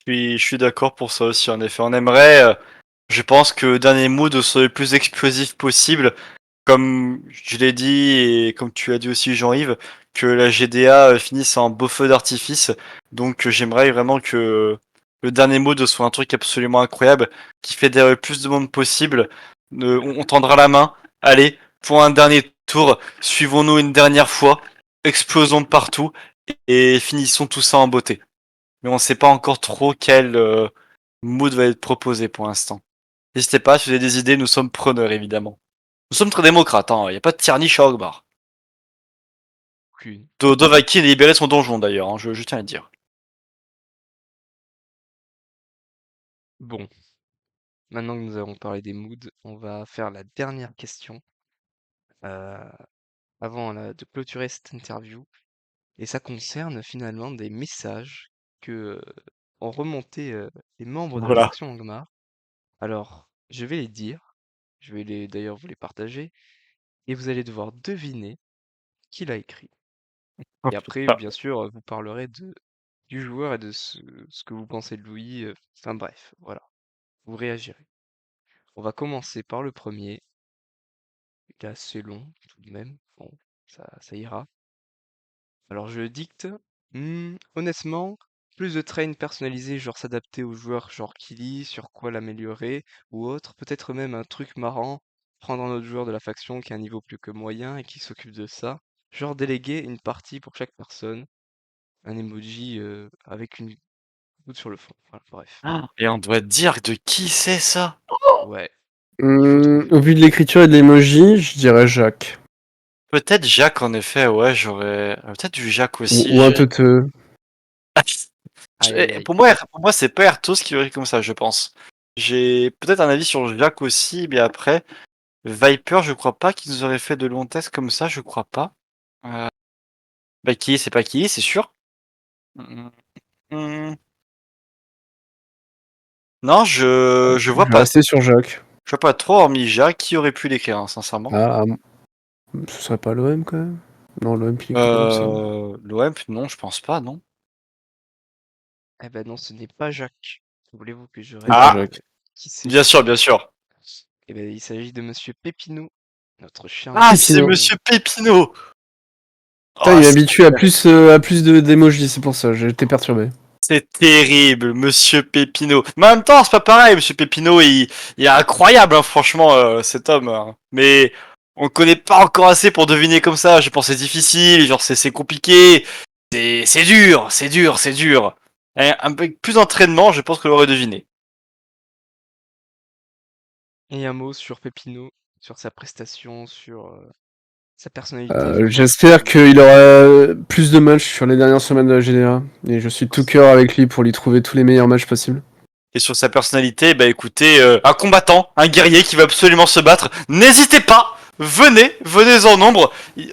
Je suis d'accord pour ça aussi, en effet. On aimerait, je pense que Dernier Mood soit le plus explosif possible. Comme je l'ai dit et comme tu as dit aussi Jean-Yves, que la GDA finisse en beau feu d'artifice. Donc j'aimerais vraiment que le dernier mot de soit un truc absolument incroyable qui fédère le plus de monde possible. On tendra la main. Allez, pour un dernier tour, suivons-nous une dernière fois, explosons de partout et finissons tout ça en beauté. Mais on ne sait pas encore trop quel mood va être proposé pour l'instant. N'hésitez pas, si vous avez des idées, nous sommes preneurs évidemment. Nous sommes très démocrates, hein. Il n'y a pas de tyrannie chez Ogbar. Aucune. Dovahkiin a libéré son donjon d'ailleurs, hein, je tiens à le dire. Bon. maintenant que nous avons parlé des moods, on va faire la dernière question euh, avant de clôturer cette interview. Et ça concerne finalement des messages que ont remonté les membres de la Voilà. faction Angmar. Alors, je vais les dire, je vais d'ailleurs vous les partager, et vous allez devoir deviner qui l'a écrit. Oh, Et après, putain. bien sûr, vous parlerez du joueur et de ce que vous pensez de lui. Enfin bref, voilà, vous réagirez. On va commencer par le premier. Il est assez long, tout de même. Bon, ça ira. Alors je dicte. Honnêtement, plus de trains personnalisés, genre s'adapter au joueur, genre Killy, sur quoi l'améliorer, ou autre. Peut-être même un truc marrant, prendre un autre joueur de la faction qui a un niveau plus que moyen et qui s'occupe de ça. Genre déléguer une partie pour chaque personne. Un emoji avec une goutte sur le fond. Voilà, bref. Et on doit dire de qui c'est ça? Ouais, il faut trouver. Au vu de l'écriture et de l'emoji, je dirais Jacques. Peut-être Jacques, en effet, ouais, j'aurais. Peut-être du Jacques aussi. Ou un teuteux. Aïe aïe aïe. Pour moi, c'est pas Ertos qui aurait comme ça, je pense. J'ai peut-être un avis sur Jacques aussi, mais après, Viper, je crois pas qu'ils nous auraient fait de longs tests comme ça, je crois pas. Euh, Bah, qui est, c'est pas qui est, c'est sûr. Hum, hum. Non, je vois Je vais pas. rester sur Jacques. Je vois pas trop, hormis Jacques, qui aurait pu l'écrire, hein, sincèrement. Ah, ce serait pas l'OM quand même? Non, l'OM qui écrit pas comme ça. L'OM, non, je pense pas, non. Eh ben non, ce n'est pas Jacques. Voulez-vous que je C'est pas Ah, révèle Jacques. qui c'est? bien sûr, bien sûr. Eh ben il s'agit de Monsieur Pépineau, notre cher Ah, ami c'est Pépino. Pépineau. Monsieur Pépino. Putain, Oh, il est habitué à plus d'émojis, c'est pour ça, j'ai été perturbé. c'est terrible, Monsieur Pépino. Mais en même temps, c'est pas pareil, Monsieur Pépino, il est incroyable, hein, franchement, cet homme. Hein. Mais on le connaît pas encore assez pour deviner comme ça. Je pense que c'est difficile, genre c'est compliqué, c'est dur, c'est dur, c'est dur. Et un peu plus d'entraînement, je pense que l'aurait deviné. Et un mot sur Pépineau, sur sa prestation, sur sa personnalité, son J'espère attitude. qu'il aura plus de matchs sur les dernières semaines de la GDA. Et je suis de tout cœur avec lui pour lui trouver tous les meilleurs matchs possibles. Et sur sa personnalité, bah écoutez, un combattant, un guerrier qui va absolument se battre. N'hésitez pas, venez en nombre.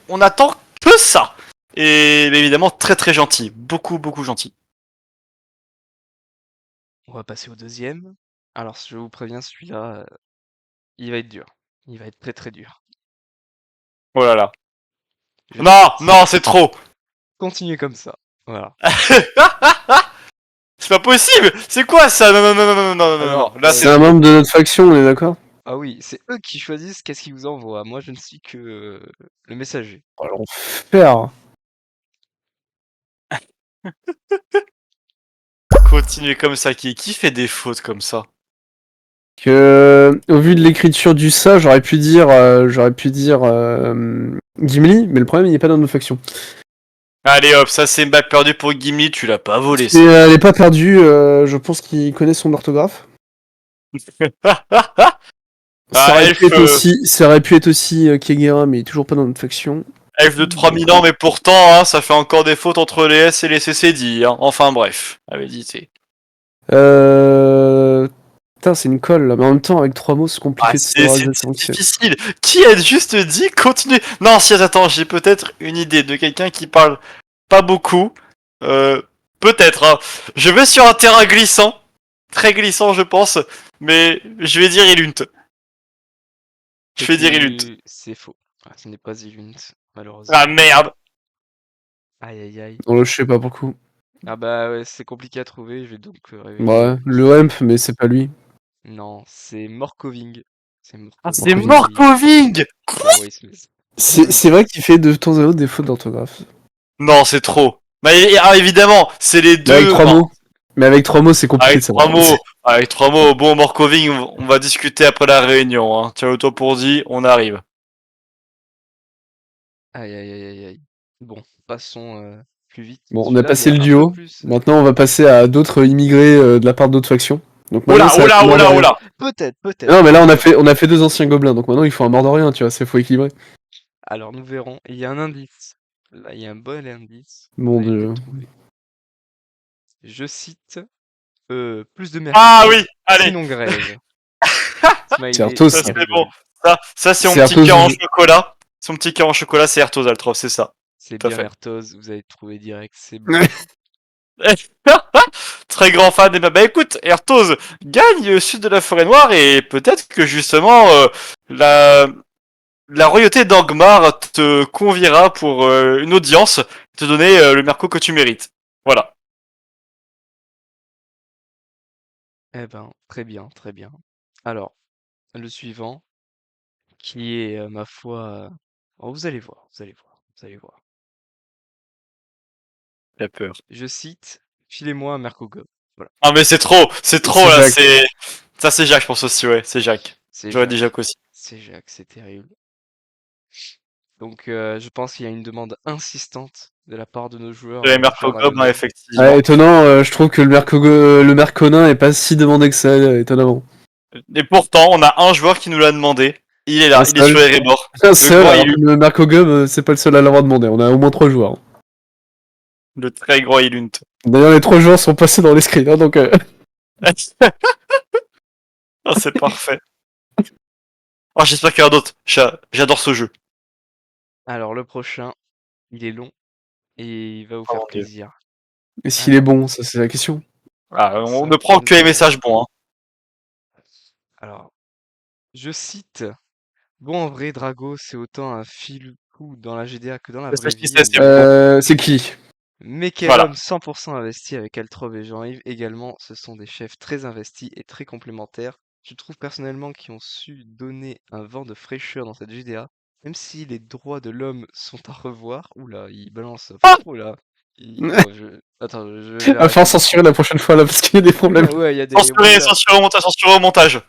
On attend que ça. Et bah, évidemment, très très gentil, beaucoup beaucoup gentil. On va passer au deuxième. Alors je vous préviens, celui-là, il va être dur. Il va être très très dur. Oh là là. Je Non, cite. non, c'est trop. Continuez comme ça. Voilà. C'est pas possible. C'est quoi ça? Non non non non non non non non non. Alors, Là c'est C'est un trop. membre de notre faction, on est d'accord? ah oui, c'est eux qui choisissent qu'est-ce qu'ils vous envoient. Moi, je ne suis que le messager. Oh, l'enfer. Continuez comme ça. Qui fait des fautes comme ça? Au vu de l'écriture du ça, j'aurais pu dire Gimli, mais le problème il n'est pas dans notre faction. Allez hop, ça c'est une balle perdue pour Gimli. Tu l'as pas volé Mais ça. elle est pas perdue, je pense qu'il connaît son orthographe. Ah, elfe, Ça aurait pu être aussi Kegera, mais il est toujours pas dans notre faction. elfe de 3000 ans, mais pourtant, hein, ça fait encore des fautes entre les S et les CCD. Hein. Enfin bref, avait dit c'est. Putain, c'est une colle là, mais en même temps, avec 3 mots, c'est Ah, compliqué de savoir exactement qui c'est c'est. difficile. Qui a juste dit continue? Non, si attends, j'ai peut-être une idée de quelqu'un qui parle pas beaucoup. Euh, peut-être. Hein. Je vais sur un terrain glissant, très glissant, je pense, mais je vais dire Ilunt. Je vais dire Ilunt. C'est faux. Ah, ce n'est pas Ilunt, Ah malheureusement. merde. Aïe aïe aïe. Non, je sais pas beaucoup. Ah bah ouais, c'est compliqué à trouver, je vais donc révéler Ouais, le qui Hemp, c'est. mais c'est pas lui. Non, c'est Morcoving. C'est Ah, c'est Morcoving Morkoving. Morkoving. Bah oui, C'est vrai qu'il fait de temps à autre des fautes d'orthographe. Non, c'est trop. Bah, évidemment, c'est les Mais avec deux. 3 Enfin, mots. Mais avec 3 mots, c'est compliqué avec de savoir. trois mots. Avec trois mots. Bon, Morkoving, on va discuter après la réunion. Hein. Tiens-toi pour dit, on arrive. aïe aïe aïe aïe aïe. Bon, passons plus vite. Bon, on a Celui-là, il passé est le un peu duo. plus. Maintenant, on va passer à d'autres immigrés de la part d'autres factions. Donc Oh maintenant, là, ça oh va être là, un oh là, oh Mordorien. là. Peut-être, peut-être. Non, mais là, Nous verrons. on a fait 2 anciens gobelins. Donc maintenant, il faut un Mordorien, tu vois. C'est faut équilibrer. Alors nous verrons. Il y a un indice. Là, il y a un bon indice. Vous Mon allez dieu. peut-être trouver. Je cite plus de Ah mérite, oui, allez. sinon grève. Smiley. C'est Arthos, Ça, ça. c'est rigole. bon. Ça c'est mon C'est petit Arthos. cœur en chocolat. Son petit cœur en chocolat, c'est Arthos Altrov, c'est ça. C'est Tout à bien fait. Ertoz, vous avez trouvé direct, c'est bon. Très grand fan. Et bah écoute, Ertoz gagne au sud de la forêt noire et peut-être que justement la royauté d'Angmar te conviera pour une audience, te donner le merco que tu mérites. Voilà. Eh ben, très bien, très bien. Alors, le suivant, qui est, ma foi, oh, vous allez voir, vous allez voir, vous allez voir. J'ai peur. Je cite: «Filez-moi un Mercogob». Voilà, Ah mais c'est trop là, Jacques. c'est... Ça c'est Jacques, je pense aussi, ouais, c'est Jacques. c'est J'aurais dit Jacques, Jacques aussi. c'est Jacques, c'est terrible. Donc, je pense qu'il y a une demande insistante de la part de nos joueurs, J'avais de Cher Merco Gob, hein, Dragonel. Ah, effectivement. étonnant, je trouve que le Merconin est pas si demandé que ça, étonnamment. Et pourtant, on a un joueur qui nous l'a demandé. Il est Un là, il est sur seul. les rebords. Un Le seul, grand alors que Illunt. le Mercogum, c'est pas le seul à l'avoir demandé. On a au moins 3 joueurs. Le très grand Illunt. D'ailleurs, les 3 joueurs sont passés dans les screens, hein, donc. Ah, c'est parfait. Oh, j'espère qu'il y en a d'autres. J'adore ce jeu. Alors le prochain, il est long et il va vous Oh faire mon dieu. plaisir. Est-ce qu'il est Alors, bon? Ça, c'est la question. Ah, on ça, ne je prend ne que les sais pas. messages bons. Hein. Alors, je cite: «Bon, en vrai, Drago, c'est autant un fil-fou dans la GDA que dans la C'est ça vraie qui vie, sait, on c'est va dire. bon. C'est qui? Mais quel Voilà. homme 100% investi avec Altrov et Jean-Yves également, ce sont des chefs très investis et très complémentaires. Je trouve personnellement qu'ils ont su donner un vent de fraîcheur dans cette GDA, même si les droits de l'homme sont à revoir». Oula, il balance pas Ah trop là. Bon, attends, je vais Va arrêter falloir de le censurer la prochaine fois là, parce qu'il y a des problèmes. Ouais, il y a des... Censuré, Oula. censuré au montage, censuré au montage.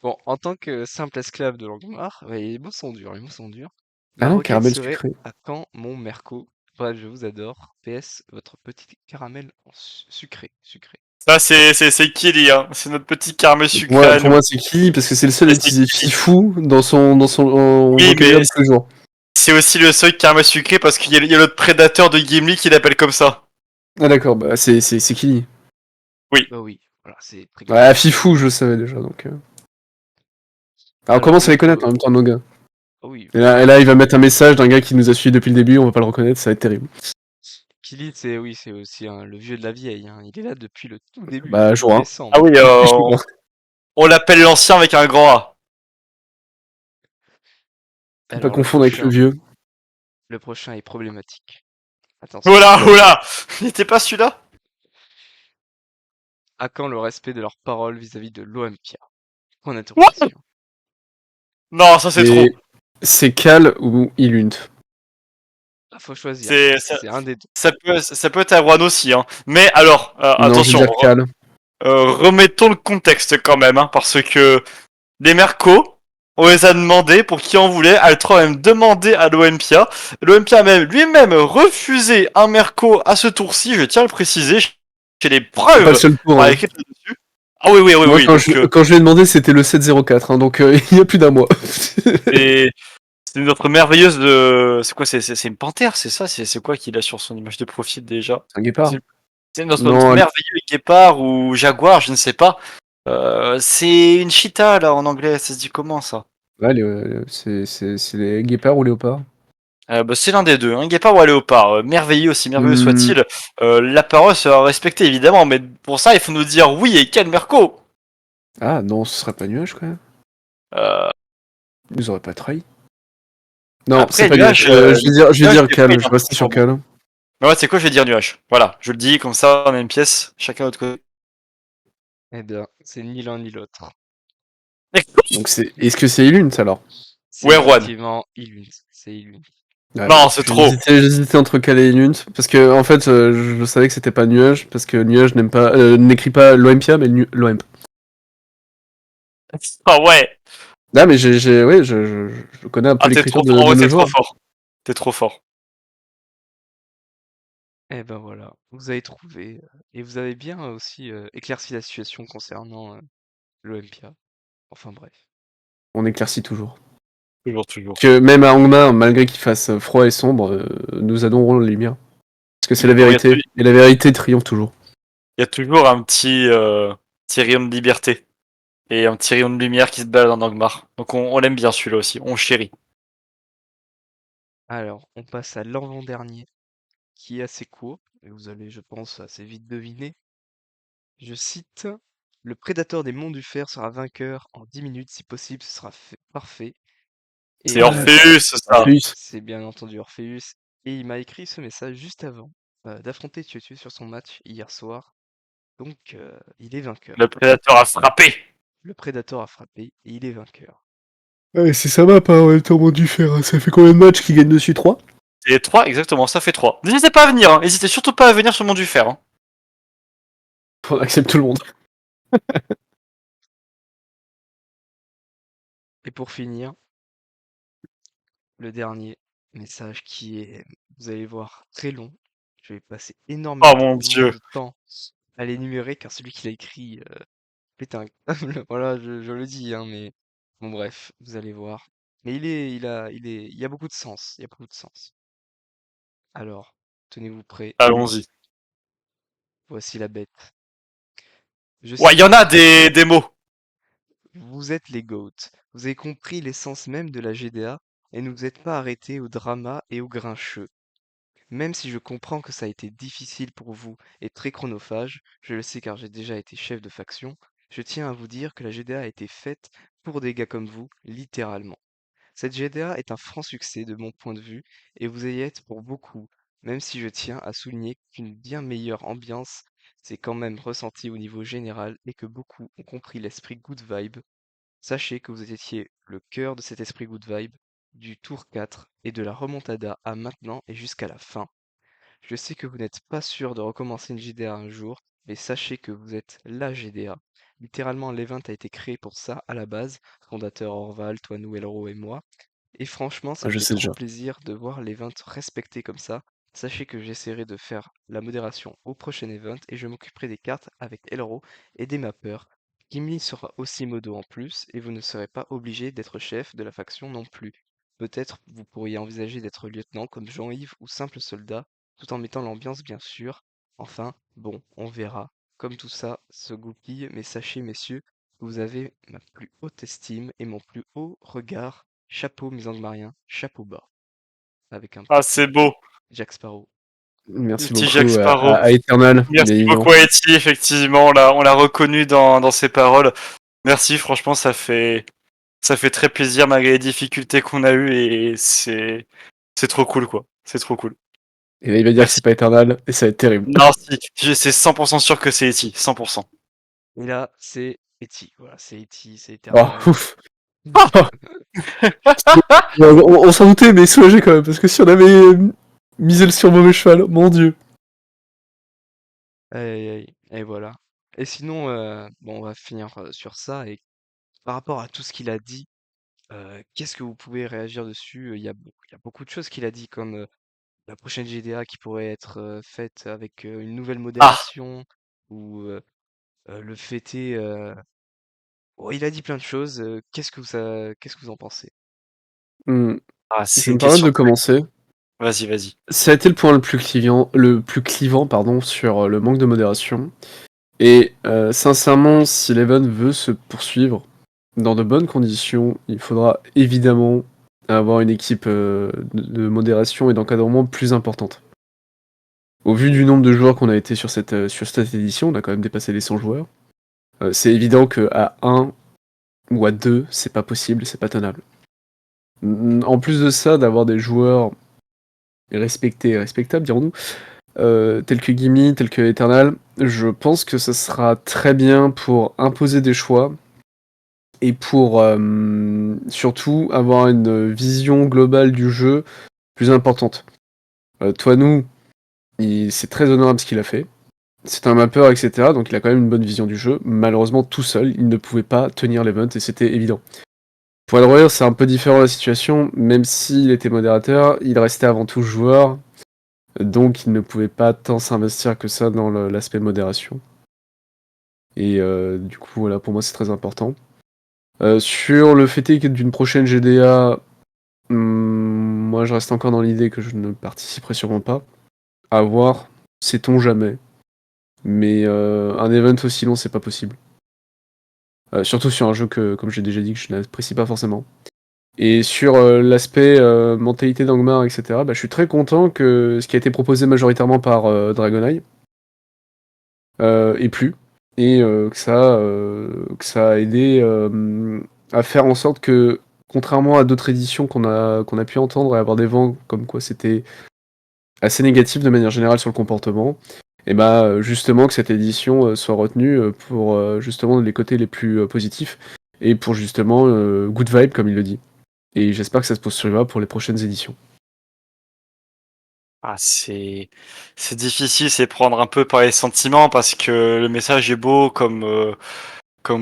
Bon, en tant que simple esclave de Langmar, ouais, les mots sont durs, les mots sont durs. Ah Ma non, requête caramel serait: sucré. à quand mon Merco? Bref, je vous adore. PS, votre petit caramel sucré, sucré. Ça, c'est Kili, hein. C'est notre petit caramel sucré à Pour nous. moi, c'est qui? Parce que c'est le seul à Et c'est utiliser Kili. fifou dans son Oui, vocabulaire mais de tous les jours. c'est aussi le seul caramel sucré parce qu'il y a l'autre prédateur de Gimli qui l'appelle comme ça. Ah d'accord, bah c'est qui? Oui. Bah oui, voilà, c'est très clair. Ouais, fifou, je le savais déjà, donc... Alors, on Alors, commence à les connaître en même temps, nos gars. oh oui, Et là, il va mettre un message d'un gars qui nous a suivi depuis le début, on va pas le reconnaître, ça va être terrible. Kili, c'est oui, c'est aussi le vieux de la vieille, hein. Il est là depuis le tout début, Bah, depuis jour 1. Ah décembre. oui, on l'appelle l'ancien avec un grand A. Faut pas Alors, confondre avec le vieux. le prochain est problématique. Oh Attention. là, Oula. oh là. Il était pas celui-là? À quand le respect de leurs paroles vis-à-vis de l'Olympia? Point What? d'interrogation. Non, ça c'est trop. C'est Cal ou Ilunt. Ah, faut choisir. C'est, C'est un des deux. ça peut être Erwan aussi, hein. Mais alors, Non, je vais attention, dire Cal. remettons le contexte quand même, hein, parce que les Mercos, on les a demandé pour qui on voulait. Altro a même demandé à l'Olympia. L'Olympia a même lui-même refusé un Merco à ce tour-ci, je tiens à le préciser. J'ai les C'est pas le preuves seul tour, par hein. écrit là-dessus. Ah oui, oui, oui, Moi, oui. Donc, quand je lui ai demandé, c'était le 704, hein, donc il y a plus d'un mois. c'est notre merveilleuse de... C'est quoi? C'est une panthère, c'est ça? C'est quoi qu'il a sur son image de profil déjà? Un guépard. C'est notre Non, merveilleux guépard ou jaguar, je ne sais pas. C'est une cheetah là en anglais, ça se dit comment ça? ouais, c'est les guépards ou léopards. Bah, c'est l'un des deux, un guépard ou un léopard. Merveilleux, aussi merveilleux Hmm. soit-il. La parole sera respectée évidemment, mais pour ça il faut nous dire oui et quel Merco. Ah non, ce serait pas nuage quand même. Euh, Ils nous auraient pas trahi. Non, Après c'est pas nuage. nuage, Je vais nuage, dire des fois, Cal, il je est un vais rester peu sur bon. Cal. Mais ouais, c'est quoi, je vais dire nuage. Voilà, je le dis comme ça, en même pièce, chacun de notre côté. Eh bien, c'est ni l'un ni l'autre. Donc est-ce que c'est Ilunt alors? C'est Ouais, Erwan. effectivement Illunt. C'est Illunt. Ouais, Non, c'est trop. j'hésitais entre Cal et Ilunt, parce que en fait, je savais que c'était pas nuage, parce que nuage n'écrit pas l'Olympia, mais l'Olymp. Ah ouais. Ah mais ouais, je connais un peu Ah, t'es trop l'écriture fort. En de vrai, nos t'es trop joueurs. fort. T'es trop fort. Eh ben voilà, vous avez trouvé. Et vous avez bien aussi éclairci la situation concernant l'Olympia. Enfin bref. On éclaircit toujours. Toujours, toujours. Que même à Angmar, malgré qu'il fasse froid et sombre, nous adorons la lumière. Parce que c'est la Non, vérité. Et la vérité triomphe toujours. il y a toujours un petit rayon de liberté. et un petit rayon de lumière qui se balade en Angmar. Donc on l'aime bien celui-là aussi, on chérit. Alors, on passe à l'avant-dernier, qui est assez court, et vous allez, je pense, assez vite deviner. Je cite: «Le prédateur des monts du fer sera vainqueur en 10 minutes, si possible, ce sera parfait.» C'est Et Orpheus, ça. voilà, Orpheus. c'est bien entendu Orpheus. Et il m'a écrit ce message juste avant d'affronter Tietue sur son match hier soir. Donc, il est Le vainqueur. prédateur a frappé. Le prédateur a frappé et il est vainqueur. Ouais, c'est sa map, hein, en même temps, du fer. Hein. Ça fait combien de matchs qu'il gagne dessus? 3? C'est 3, exactement, ça fait 3. N'hésitez pas à venir, hein. N'hésitez surtout pas à venir sur le Mont du Fer. Hein. On accepte tout le monde. Et pour finir, le dernier message qui est, vous allez voir, très long. Je vais passer Oh mon dieu. de temps à l'énumérer car celui qui l'a écrit pète un câble. Voilà, je le dis, hein, mais bon, bref, vous allez voir. Mais il y a beaucoup de sens. Il y a beaucoup de sens. Alors, tenez-vous prêts. Allons-y. Voici la bête. Je Ouais, il y en cite: a des mots. «Vous êtes les GOAT. Vous avez compris l'essence même de la GDA et ne vous êtes pas arrêté au drama et au grincheux. Même si je comprends que ça a été difficile pour vous et très chronophage, je le sais car j'ai déjà été chef de faction, je tiens à vous dire que la GDA a été faite pour des gars comme vous, littéralement. Cette GDA est un franc succès de mon point de vue et vous y êtes pour beaucoup, même si je tiens à souligner qu'une bien meilleure ambiance s'est quand même ressentie au niveau général et que beaucoup ont compris l'esprit good vibe. Sachez que vous étiez le cœur de cet esprit good vibe du tour 4 et de la remontada à maintenant et jusqu'à la fin. Je sais que vous n'êtes pas sûr de recommencer une GDA un jour, mais sachez que vous êtes la GDA. Littéralement, l'event a été créé pour ça à la base, fondateur Orval, Toinou, Elro et moi. Et franchement, ça Ah, me je fait sais trop déjà. plaisir de voir l'event respecté comme ça. Sachez que j'essaierai de faire la modération au prochain event et je m'occuperai des cartes avec Elro et des mappeurs. Gimli sera aussi modo en plus et vous ne serez pas obligé d'être chef de la faction non plus. Peut-être vous pourriez envisager d'être lieutenant comme Jean-Yves ou simple soldat, tout en mettant l'ambiance bien sûr. Enfin, bon, on verra. Comme tout ça se goupille, mais sachez messieurs, que vous avez ma plus haute estime et mon plus haut regard. Chapeau mes Angmariens, chapeau bas. Avec un Ah, c'est petit beau. Jack Sparrow. Merci Petit Jack beaucoup Sparrow. à Eternal, Merci bien évidemment. beaucoup Haïti, effectivement, on l'a reconnu dans ses paroles. Merci, franchement, ça fait très plaisir malgré les difficultés qu'on a eues et c'est trop cool, quoi. C'est trop cool. Et là, il va dire que Merci. c'est pas Eternal, et ça va être terrible. Non, si, c'est 100% sûr que c'est Eti, 100%. Et là, c'est Eti. Voilà, c'est Eti, c'est Oh, éternel. ouf. Oh, on s'en doutait, mais soulagé quand même, parce que si on avait misé sur le mauvais cheval, mon dieu. Aïe, aïe, aïe. Et voilà. Et sinon, bon, on va finir sur ça. Et par rapport à tout ce qu'il a dit, qu'est-ce que vous pouvez réagir dessus? Il y a beaucoup de choses qu'il a dit, comme la prochaine GDA qui pourrait être faite avec une nouvelle Ah, modération, ou le fêter. Bon, il a dit plein de choses. Qu'est-ce que vous en pensez? Hmm. c'est Je une me permets question. de commencer. Vas-y, vas-y. Ça a été le point le plus clivant pardon, sur le manque de modération. Et sincèrement, si l'event veut se poursuivre dans de bonnes conditions, il faudra évidemment avoir une équipe de modération et d'encadrement plus importante. Au vu du nombre de joueurs qu'on a été sur cette édition, on a quand même dépassé les 100 joueurs. C'est évident qu'à 1 ou à 2, c'est pas possible, c'est pas tenable. En plus de ça, d'avoir des joueurs respectés et respectables, dirons-nous, tels que Gimli, tels que Eternal, je pense que ça sera très bien pour imposer des choix et pour surtout avoir une vision globale du jeu plus importante. Toinou, c'est très honorable ce qu'il a fait. C'est un mappeur, etc. Donc il a quand même une bonne vision du jeu. Malheureusement, tout seul, il ne pouvait pas tenir l'event et c'était évident. Pour Elroyer, c'est un peu différent la situation. Même s'il était modérateur, il restait avant tout joueur. Donc il ne pouvait pas tant s'investir que ça dans l'aspect modération. Et du coup, voilà, pour moi, c'est très important. Sur le fait d'une prochaine GDA, moi, je reste encore dans l'idée que je ne participerai sûrement pas. À voir, sait-on jamais. Mais un event aussi long, c'est pas possible. Surtout sur un jeu que, comme j'ai déjà dit, que je n'apprécie pas forcément. Et sur l'aspect mentalité d'Angmar, etc., je suis très content que ce qui a été proposé majoritairement par Dragoneye ait plu. Et que ça a aidé à faire en sorte que, contrairement à d'autres éditions qu'on a pu entendre et avoir des vents comme quoi c'était assez négatif de manière générale sur le comportement, et justement que cette édition soit retenue pour justement les côtés les plus positifs et pour justement good vibe comme il le dit. Et j'espère que ça se poursuivra pour les prochaines éditions. Ah, c'est difficile, c'est prendre un peu par les sentiments parce que le message est beau, comme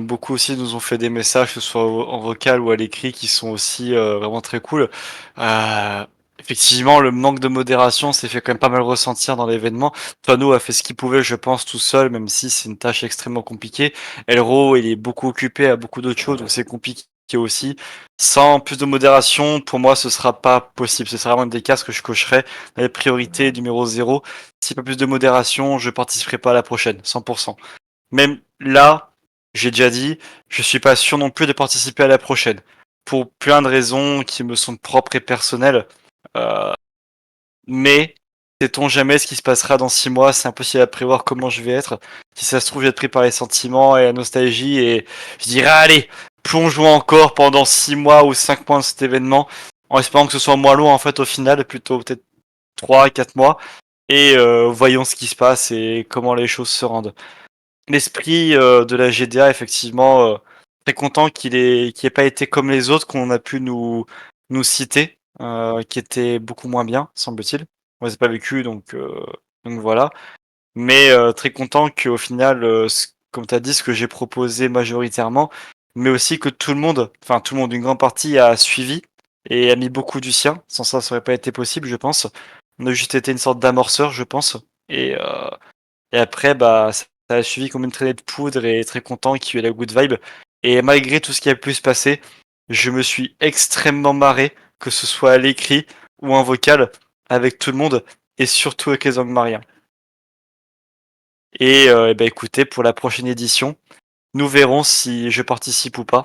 beaucoup aussi nous ont fait des messages, que ce soit en vocal ou à l'écrit, qui sont aussi vraiment très cool. Euh, Effectivement, le manque de modération s'est fait quand même pas mal ressentir dans l'événement. Tano a fait ce qu'il pouvait, je pense, tout seul, même si c'est une tâche extrêmement compliquée. Elro, il est beaucoup occupé à beaucoup d'autres choses, donc c'est compliqué aussi. Sans plus de modération, pour moi, ce sera pas possible. Ce sera vraiment une des cases que je cocherai dans les priorités numéro 0. Si pas plus de modération, je participerai pas à la prochaine, 100%. Même là, j'ai déjà dit, je suis pas sûr non plus de participer à la prochaine. Pour plein de raisons qui me sont propres et personnelles. Euh, mais, sait-on jamais ce qui se passera dans 6 mois, c'est impossible à prévoir comment je vais être. Si ça se trouve, je vais être pris par les sentiments et la nostalgie et je dirais, allez, plongeons encore pendant 6 mois ou 5 mois dans cet événement, en espérant que ce soit moins long en fait au final, plutôt peut-être 3, 4 mois. Et voyons ce qui se passe et comment les choses se rendent. L'esprit de la GDA, effectivement, très content qu'il ait pas été comme les autres qu'on a pu nous citer, qui étaient beaucoup moins bien, semble-t-il. On les a pas vécu, donc voilà. Mais très content qu'au final, comme tu as dit, ce que j'ai proposé majoritairement, mais aussi que tout le monde, une grande partie a suivi et a mis beaucoup du sien. Sans ça, ça aurait pas été possible, je pense. On a juste été une sorte d'amorceur, je pense. Et après, ça a suivi comme une traînée de poudre et très content qu'il y ait la good vibe. Et malgré tout ce qui a pu se passer, je me suis extrêmement marré, que ce soit à l'écrit ou en vocal, avec tout le monde et surtout avec les Angmariens. Et écoutez, pour la prochaine édition, nous verrons si je participe ou pas.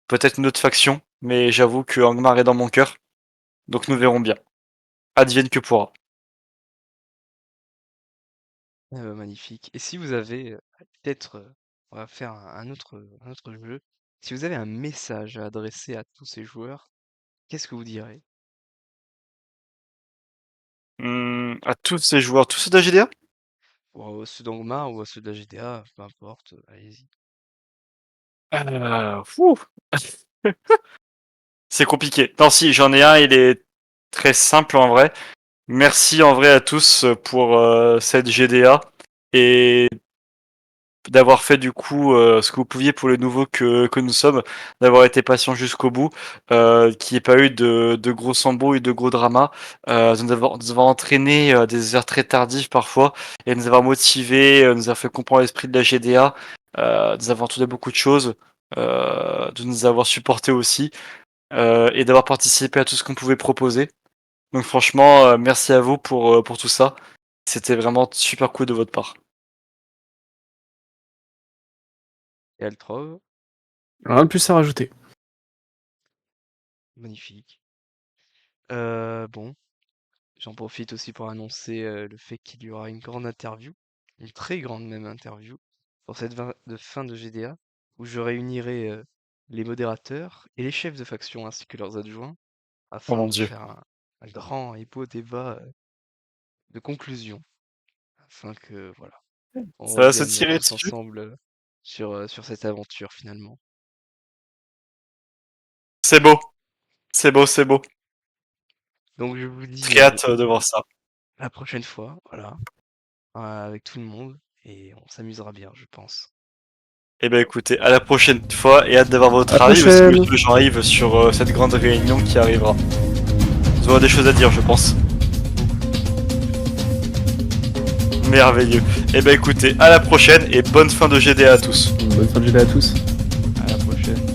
Peut-être une autre faction, mais j'avoue que Angmar est dans mon cœur, donc nous verrons bien. Advienne que pourra. Magnifique. Et si vous avez, peut-être, on va faire un autre jeu. Si vous avez un message à adresser à tous ces joueurs, qu'est-ce que vous direz? À tous ces joueurs, tous ceux de la GDA. Ou à ceux d'Angmar ou à ceux de la GDA, peu importe, allez-y. Fou. C'est compliqué. Non, si, j'en ai un, il est très simple en vrai. Merci en vrai à tous pour cette GDA et d'avoir fait du coup ce que vous pouviez pour les nouveaux que nous sommes, d'avoir été patient jusqu'au bout, qu'il n'y ait pas eu de gros embrouilles, de gros dramas, de nous avoir entraîné des heures très tardives parfois et de nous avoir motivés, nous avoir fait comprendre l'esprit de la GDA, de nous avoir entendu beaucoup de choses, de nous avoir supportés aussi et d'avoir participé à tout ce qu'on pouvait proposer. Donc franchement, merci à vous pour tout ça. C'était vraiment super cool de votre part. Et Altrove, Rien de plus à rajouter. magnifique. Bon, j'en profite aussi pour annoncer, le fait qu'il y aura une grande interview, une très grande même interview, pour cette de fin de GDA, où je réunirai, les modérateurs et les chefs de faction ainsi que leurs adjoints, Oh afin mon de dieu. faire un grand et beau débat, de conclusion, afin que voilà, on Ça va se revienne tirer tous dessus. ensemble, sur cette aventure finalement. C'est beau, c'est beau, c'est beau. Donc je vous dis, Très hâte de voir ça. la prochaine fois, voilà, avec tout le monde et on s'amusera bien, je pense. Eh ben écoutez, à la prochaine fois et hâte d'avoir À la votre avis aussi, prochaine! monsieur Jean-Yves, sur cette grande réunion qui arrivera. Vous aurez des choses à dire, je pense. Merveilleux. Eh ben écoutez, à la prochaine et bonne fin de GDA à tous. Bonne fin de journée à tous. À la prochaine.